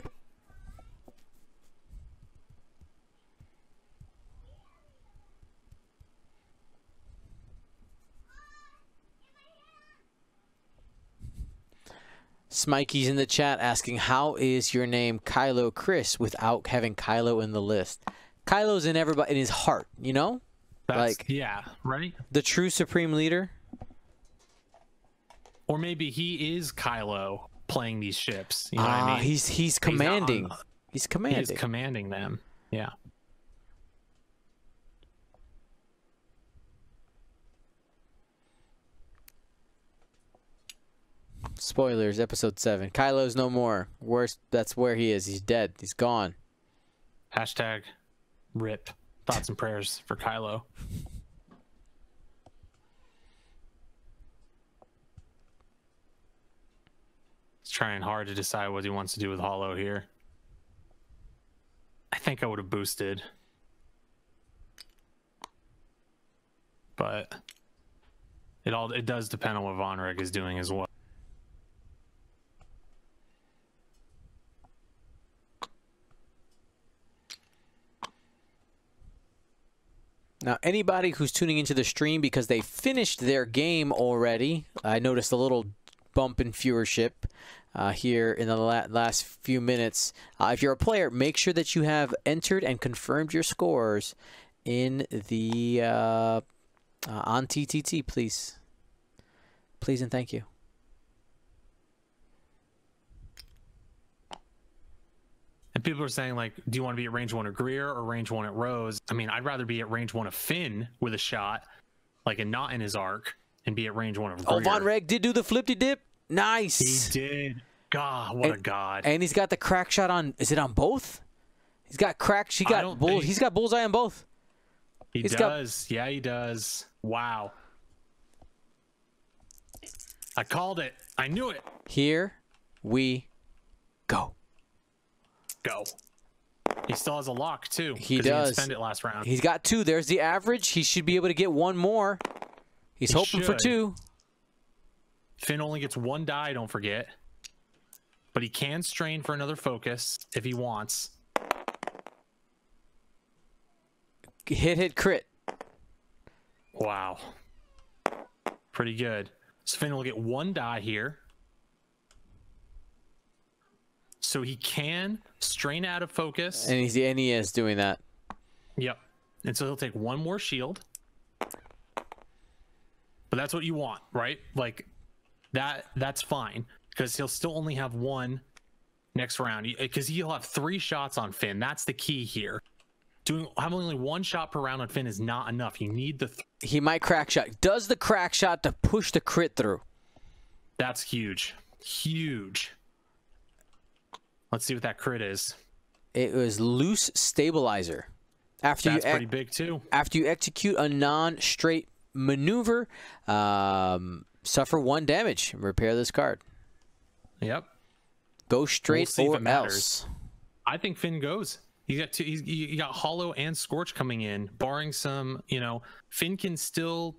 Smikey's in the chat asking, how is your name Kylo Chris without having Kylo in the list? Kylo's in everybody in his heart, you know? Yeah, right? The true supreme leader. Or maybe he is Kylo playing these ships. You know what I mean? He's commanding. He's commanding. He's commanding them. Yeah. Spoilers, episode 7. Kylo's no more. That's where he is. He's dead. He's gone. Hashtag RIP. Thoughts and prayers for Kylo. He's trying hard to decide what he wants to do with Hollow here. I think I would have boosted. But it does depend on what Vonreg is doing as well. Now, anybody who's tuning into the stream because they finished their game already, I noticed a little bump in viewership here in the last few minutes. If you're a player, make sure that you have entered and confirmed your scores in the on TTT, please. Please and thank you. And people are saying, like, do you want to be at range 1 of Greer or range 1 at Rose? I mean, I'd rather be at range 1 of Finn with a shot, like, and not in his arc, and be at range 1 of Greer. Oh, Vonreg did do the flippy-dip. Nice. He did. God, what a god. And he's got the crack shot on, is it on both? He's got crack, he's got bullseye on both. He does. Yeah, he does. Wow. I called it. I knew it. Here we go. Go. He still has a lock too. He does. He didn't spend it last round. He's got 2. There's the average. He should be able to get 1 more. He's hoping for 2. Finn only gets 1 die, don't forget. But he can strain for another focus if he wants. Hit, crit. Wow. Pretty good. So Finn will get 1 die here. So he can strain out of focus. And he is doing that. Yep. And so he'll take 1 more shield. But that's what you want, right? Like that's fine. Because he'll still only have 1 next round. Because he'll have 3 shots on Finn. That's the key here. Having only 1 shot per round on Finn is not enough. You need the... He might crack shot. Does the crack shot to push the crit through? That's huge. Huge. Let's see what that crit is. It was loose stabilizer. That's pretty big too. After you execute a non-straight maneuver, suffer 1 damage. Repair this card. Yep. Go straight or else. I think Finn goes. You got Hollow and Scorch coming in, barring some, Finn can still,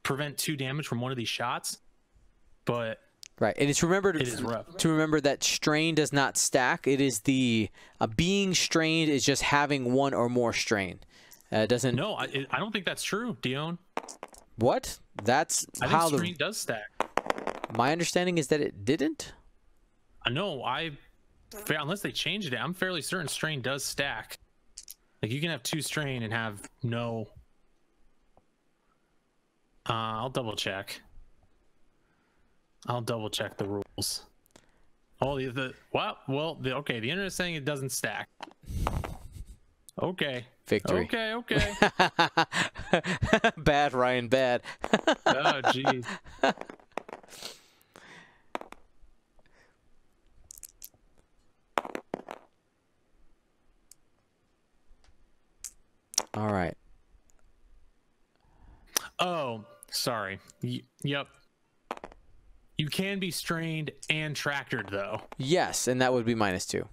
prevent 2 damage from one of these shots, but right, and it's to remember that strain does not stack. It is the being strained is just having 1 or more strain. Doesn't. No, I don't think that's true, Dion. What? That's how think strain does stack. My understanding is that it didn't. No, unless they changed it, I'm fairly certain strain does stack. Like you can have 2 strain and have no. I'll double check. The rules. Oh, okay. The internet is saying it doesn't stack. Okay. Victory. Okay. Bad, Ryan. Bad. Oh, jeez. All right. Oh, sorry. Yep. You can be strained and tractored, though. Yes, and that would be -2.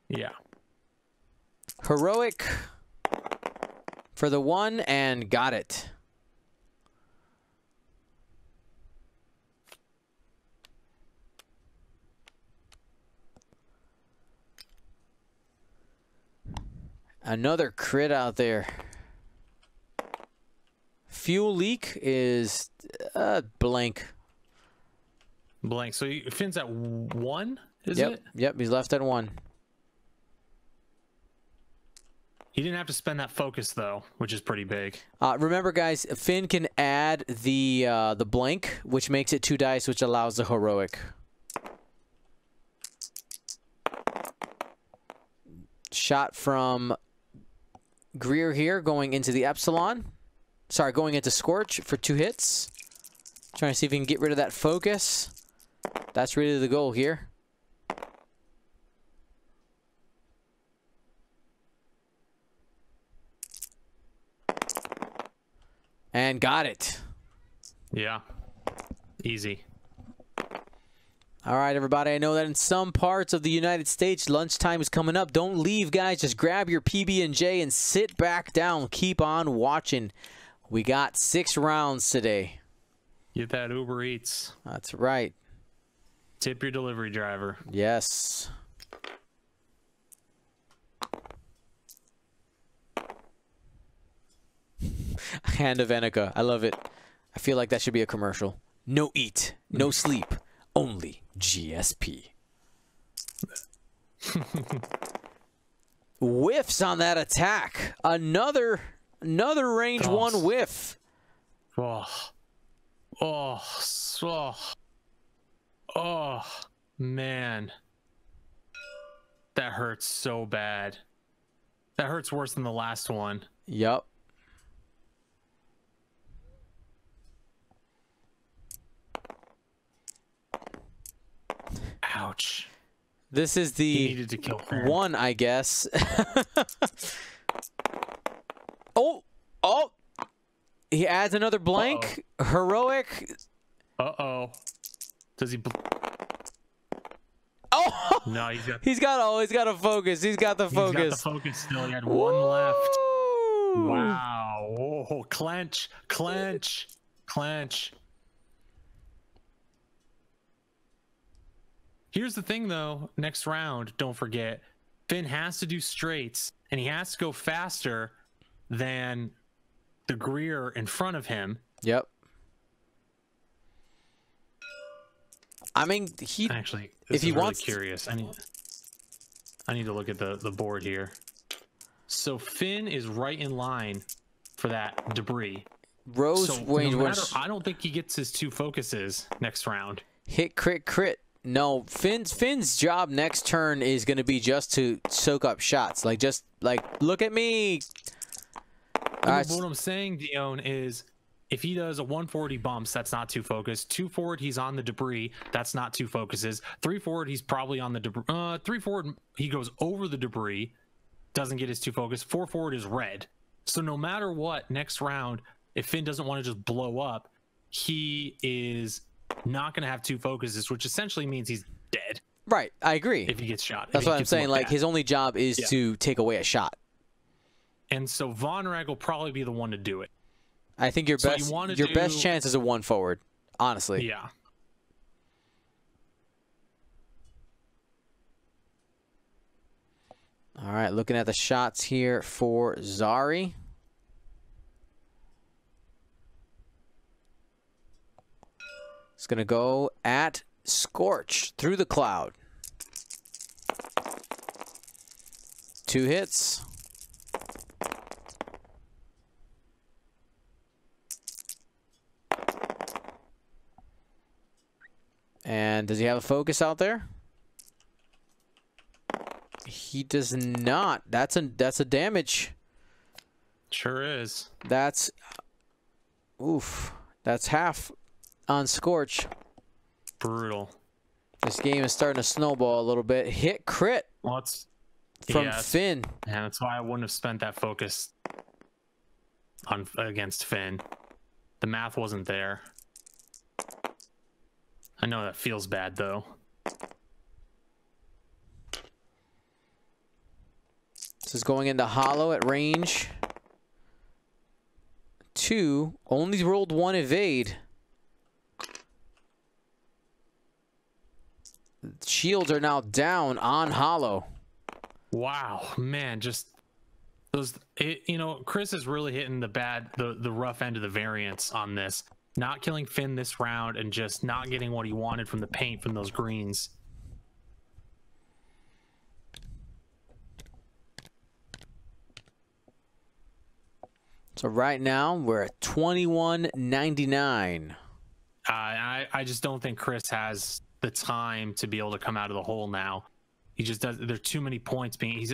Yeah. Heroic for the 1 and got it. Another crit out there. Fuel leak is blank. Blank. So Finn's at 1, is Yep. it? Yep. He's left at 1. He didn't have to spend that focus though, which is pretty big. Remember, guys, Finn can add the blank, which makes it 2 dice, which allows the heroic. Shot from Greer here, going into the Epsilon. Sorry, going into Scorch for 2 hits. Trying to see if he can get rid of that focus. That's really the goal here. And got it. Yeah. Easy. All right, everybody. I know that in some parts of the United States, lunchtime is coming up. Don't leave, guys. Just grab your PB&J and sit back down. Keep on watching. We got 6 rounds today. Get that Uber Eats. That's right. Tip your delivery driver. Yes. Hand of Enika. I love it. I feel like that should be a commercial. No eat, no sleep, only GSP. Whiffs on that attack. Another range 1 whiff. Oh. Oh. Oh. Oh. Man. That hurts so bad. That hurts worse than the last one. Yup. Ouch. This is the He needed to kill her. 1, I guess. Oh! He adds another blank. Heroic. Uh-oh. Does he... Oh! No, he's got a focus. He's got the focus. He's got the focus still. He had 1 left. Wow. Oh, clench. Clench. Clench. Here's the thing, though. Next round, don't forget, Finn has to do straights, and he has to go faster than the Greer in front of him. Yep. I mean, he actually, if he really wants, curious. I need to look at the board here. So Finn is right in line for that debris. Rose so range no matter, I don't think he gets his 2 focuses next round. Hit, crit. No, Finn's job next turn is going to be just to soak up shots. Just look at me. What I'm saying, Dion, is if he does a 140 bumps, that's not 2 focus. 2 forward, he's on the debris. That's not 2 focuses. 3 forward, he's probably on the debris. 3 forward, he goes over the debris, doesn't get his 2 focus. 4 forward is red. So no matter what, next round, if Finn doesn't want to just blow up, he is not going to have 2 focuses, which essentially means he's dead. Right, I agree. If he gets shot. That's what I'm saying. His only job is to take away a shot. And so Von Rag will probably be the one to do it. I think your best chance is a 1 forward, honestly. Yeah. All right, looking at the shots here for Zari. It's going to go at Scorch through the cloud. 2 hits. And does he have a focus out there? He does not. That's a damage. Sure is. That's oof. That's half on Scorch. Brutal. This game is starting to snowball a little bit. Hit crit from Finn. Yeah, that's why I wouldn't have spent that focus against Finn. The math wasn't there. I know that feels bad though. This is going into hollow at range 2. Only rolled 1 evade. Shields are now down on hollow. Wow, man, just those. Chris is really hitting the rough end of the variance on this. not killing Finn this round and just not getting what he wanted from the paint from those greens. So right now we're at 21.99. I just don't think Chris has the time to be able to come out of the hole now. He just does. There's too many points being.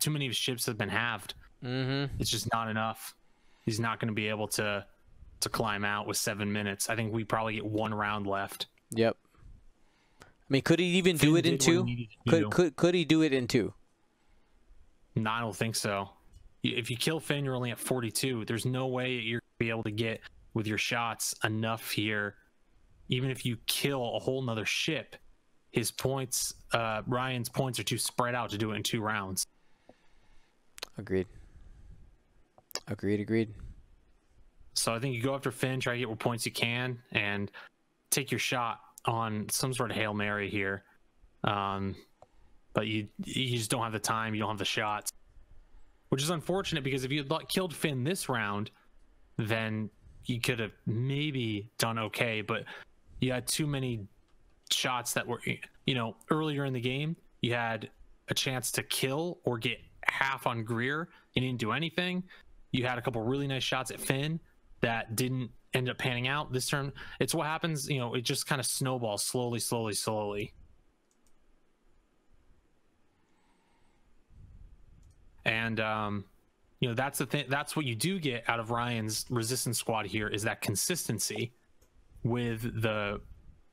Too many of his ships have been halved. It's just not enough. He's not going to be able to climb out with 7 minutes. I think we probably get 1 round left. Yep. I mean, could he even do it in 2? Could he do it in 2? No, I don't think so. If you kill Finn, you're only at 42. There's no way you're going to be able to get with your shots enough here. Even if you kill a whole nother ship, his points, Ryan's points are too spread out to do it in 2 rounds. Agreed. So I think you go after Finn, try to get what points you can, and take your shot on some sort of Hail Mary here. But you just don't have the time, you don't have the shots. Which is unfortunate, because if you had killed Finn this round, then you could have maybe done okay, but you had too many shots that were, earlier in the game, you had a chance to kill or get half on Greer. You didn't do anything. You had a couple really nice shots at Finn that didn't end up panning out this turn. It's what happens, it just kind of snowballs slowly. And that's the thing. That's what you do get out of Ryan's resistance squad here, is that consistency with the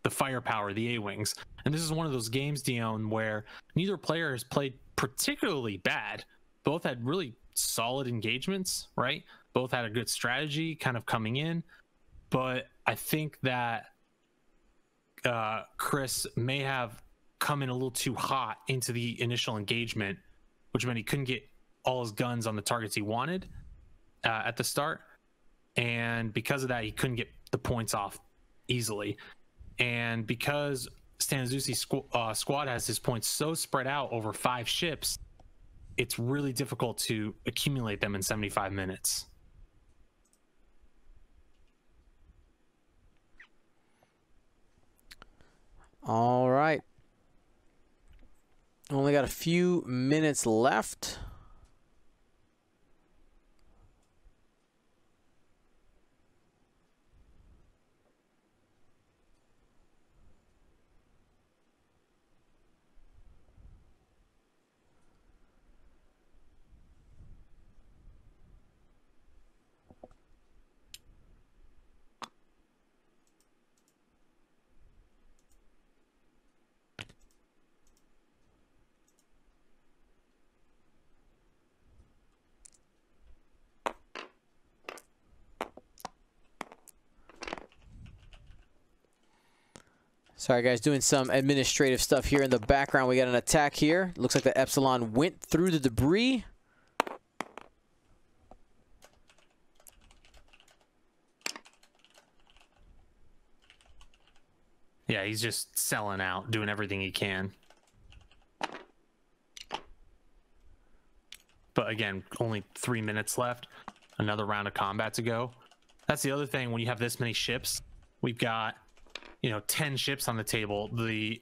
firepower, the A-wings. And this is one of those games, Dion, where neither player has played particularly bad. Both had really solid engagements, right? Both had a good strategy kind of coming in. But I think that Chris may have come in a little too hot into the initial engagement, which meant he couldn't get all his guns on the targets he wanted at the start. And because of that, he couldn't get the points off easily. And because Staniszewski's squad has his points so spread out over 5 ships, it's really difficult to accumulate them in 75 minutes. All right. Only got a few minutes left. Sorry, guys, doing some administrative stuff here in the background. We got an attack here. Looks like the Epsilon went through the debris. Yeah, he's just selling out, doing everything he can. But again, only 3 minutes left. Another round of combat to go. That's the other thing, when you have this many ships. We've got 10 ships on the table, the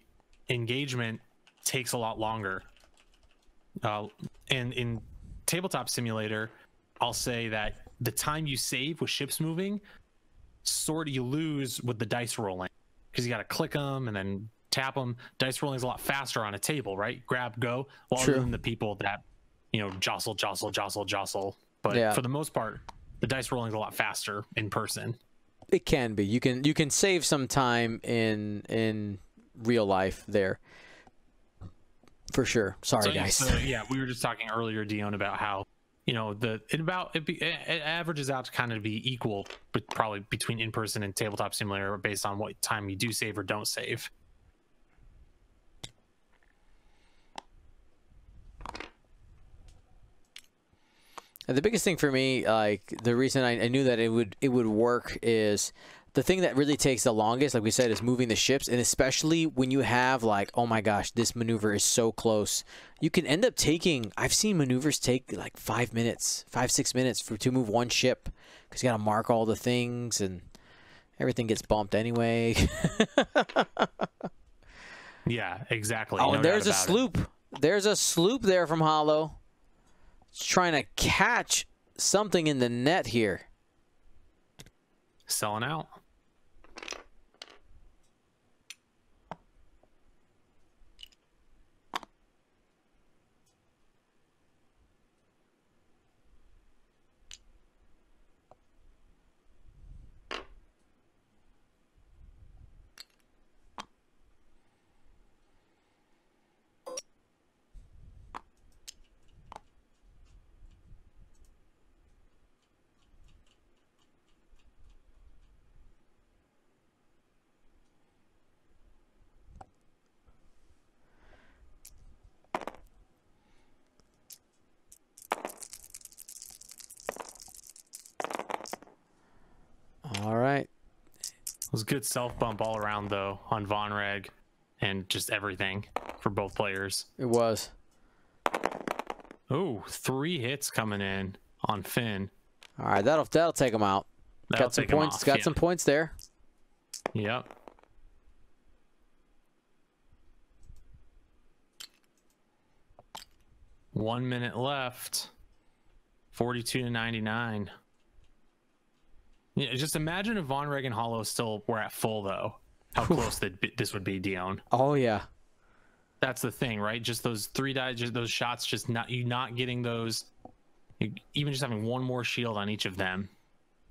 engagement takes a lot longer. And in Tabletop Simulator, I'll say that the time you save with ships moving, you lose with the dice rolling, because you got to click them and then tap them. Dice rolling is a lot faster on a table, right? Grab, go, while than the people that, jostle. But yeah, for the most part, the dice rolling is a lot faster in person. It can be. You can save some time in real life there, for sure. Sorry, guys. So, yeah, we were just talking earlier, Dion, about how it averages out to kind of be equal, but probably between in person and Tabletop Simulator, based on what time you do save or don't save. The biggest thing for me, like the reason I knew that it would work, is the thing that really takes the longest, like we said, is moving the ships. And especially when you have, like, oh my gosh, this maneuver is so close, you can end up taking, I've seen maneuvers take like 5 minutes, 5-6 minutes to move one ship, because you got to mark all the things, and Everything gets bumped anyway. Yeah, exactly. Oh, No and there's doubt a about it. sloop. There's a sloop there from Hollow. It's trying to catch something in the net here. Selling out. All right. It was good self bump all around though on Von Reg and just everything for both players. It was. Oh, 3 hits coming in on Finn. All right, that'll take him out. That'll Got some take him points. off, Got yeah. some points there. Yep. One minute left. 42 to 99. Yeah, just imagine if Von Reg and Hollow still were at full though. How close this would be, Dion. Oh yeah. That's the thing, right? Just those 3 dice, just those shots, just not getting those. Even just having one more shield on each of them.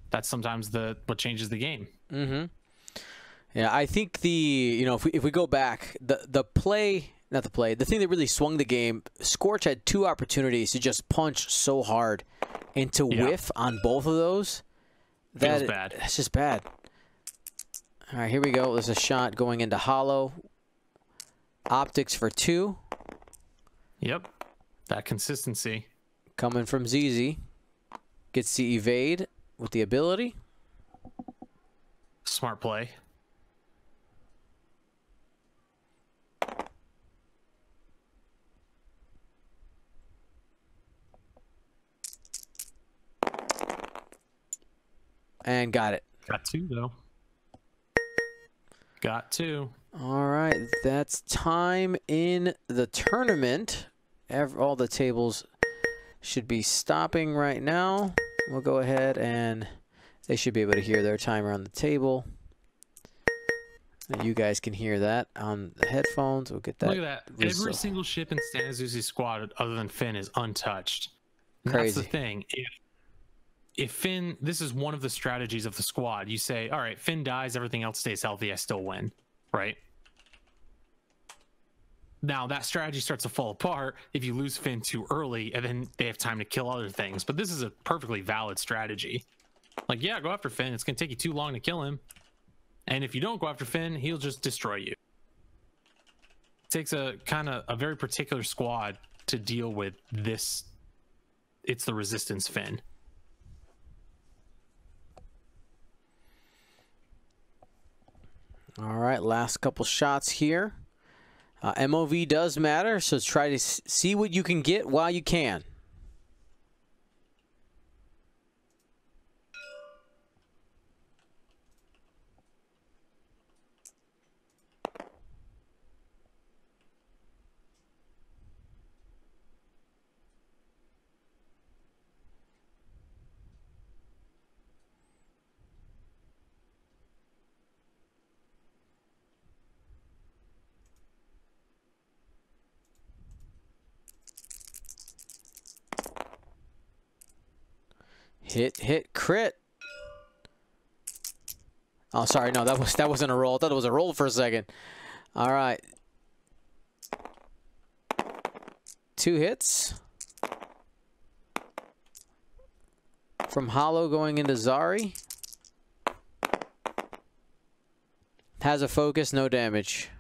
That's sometimes what changes the game. Mm-hmm. Yeah, I think if we go back, the thing that really swung the game, Scorch had 2 opportunities to just punch so hard and to whiff on both of those. Feels bad. It's just bad. All right, here we go. There's a shot going into Hollow. Optics for 2. Yep. That consistency. Coming from ZZ. Gets to evade with the ability. Smart play. And got it. Got 2 though. Got 2. All right, that's time in the tournament. All the tables should be stopping right now. We'll go ahead and they should be able to hear their timer on the table. And you guys can hear that on the headphones. We'll get that. Look at that. Every single ship in Staniszewski's squad other than Finn is untouched. And Crazy. that's the thing. If Finn, this is one of the strategies of the squad. You say, all right, Finn dies, everything else stays healthy, I still win. Right? Now, that strategy starts to fall apart if you lose Finn too early, and then they have time to kill other things. But this is a perfectly valid strategy. Like, yeah, go after Finn. It's going to take you too long to kill him. And if you don't go after Finn, he'll just destroy you. It takes a very particular squad to deal with this. It's the resistance Finn. All right, last couple shots here. MOV does matter, so try to see what you can get while you can. Hit, crit. Oh, sorry, no, that wasn't a roll. I thought it was a roll for a second. All right. 2 hits. From Hollow going into Zari. Has a focus, no damage.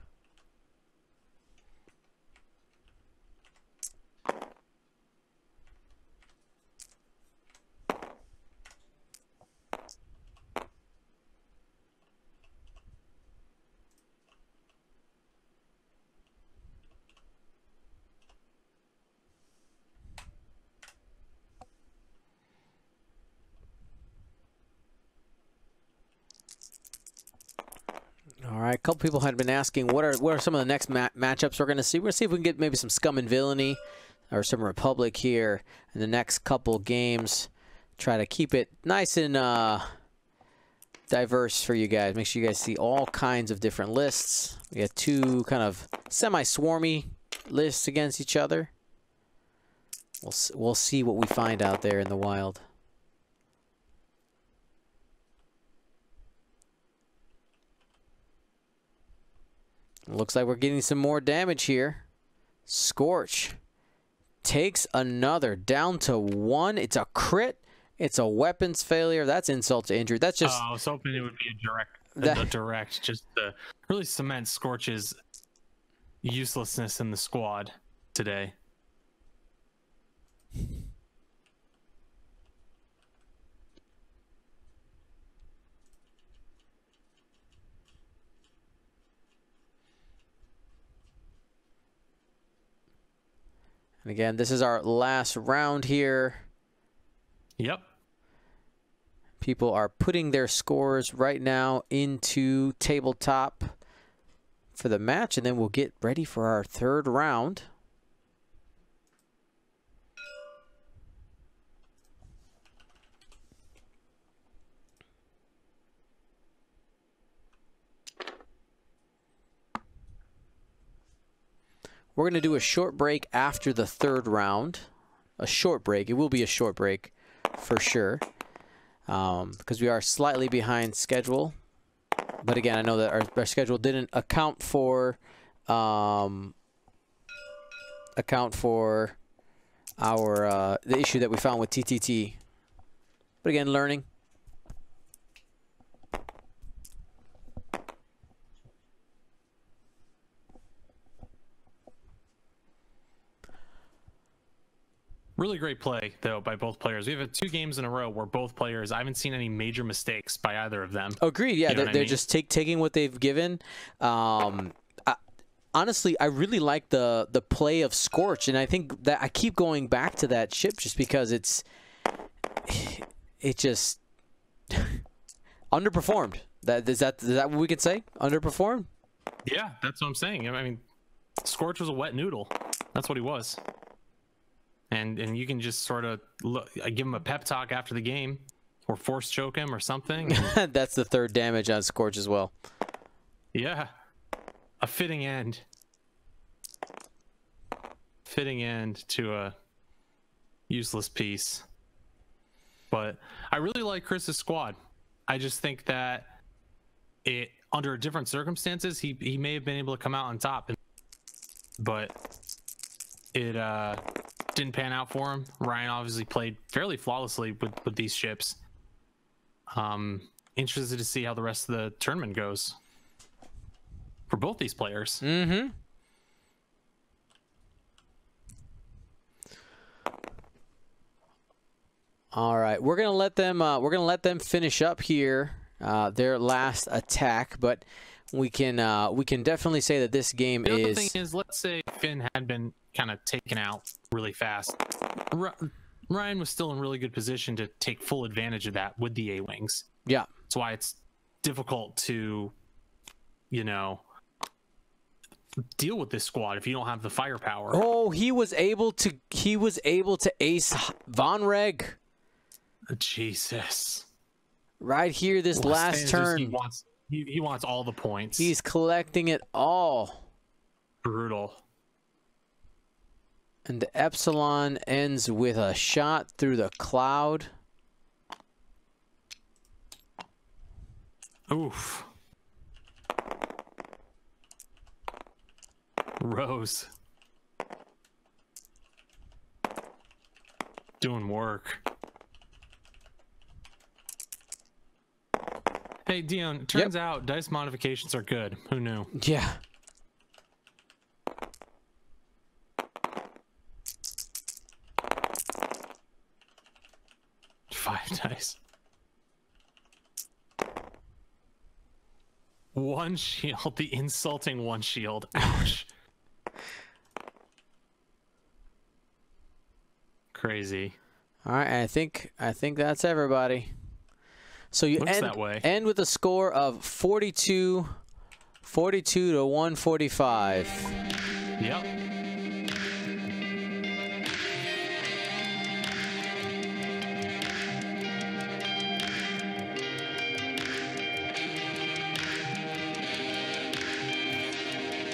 right, a couple people had been asking what are some of the next matchups we're going to see. We're going to see if we can get maybe some Scum and Villainy or some Republic here in the next couple games. Try to keep it nice and diverse for you guys. Make sure you guys see all kinds of different lists. We got two kind of semi-swarmy lists against each other. We'll see what we find out there in the wild. Looks like we're getting some more damage here. Scorch takes another down to 1. It's a crit. It's a weapons failure. That's insult to injury. That's just. I was hoping it would be a direct, just to really cement Scorch's uselessness in the squad today. And again, this is our last round here. Yep. People are putting their scores right now into tabletop for the match, and then we'll get ready for our third round. We're going to do a short break after the third round. A short break. It will be a short break for sure. Because we are slightly behind schedule. But again, I know that our schedule didn't account for our the issue that we found with TTT. But again, learning. Really great play, though, by both players. We have 2 games in a row where both players, I haven't seen any major mistakes by either of them. Agreed, yeah. You know They're just taking what they've given. Honestly, I really like the play of Scorch, and I think that I keep going back to that ship just because it just underperformed. Is that what we could say? Underperformed? Yeah, that's what I'm saying. I mean, Scorch was a wet noodle. That's what he was. And you can just sort of give him a pep talk after the game, or force choke him or something. That's the 3rd damage on Scorch as well. Yeah, a fitting end. Fitting end to a useless piece. But I really like Chris's squad. I just think that under different circumstances, he may have been able to come out on top, but it didn't pan out for him. Ryan obviously played fairly flawlessly with these ships. Interested to see how the rest of the tournament goes for both these players. Mm-hmm. All right, we're gonna let them finish up here their last attack, but we can definitely say that this game the is. other thing is, let's say Finn had been kind of taken out really fast. Ryan was still in really good position to take full advantage of that with the A-Wings. Yeah. That's why it's difficult to, deal with this squad if you don't have the firepower. Oh, he was able to ace Von Reg. Jesus. Right here, this last turn. He wants all the points. He's collecting it all. Brutal. And the Epsilon ends with a shot through the cloud. Oof. Rose. Doing work. Hey, Dion, turns out dice modifications are good. Who knew? Yeah. Five dice. One shield, the insulting one shield. Ouch. Crazy. All right, I think that's everybody. So you end with a score of 42-41. 42 to 145. Yep.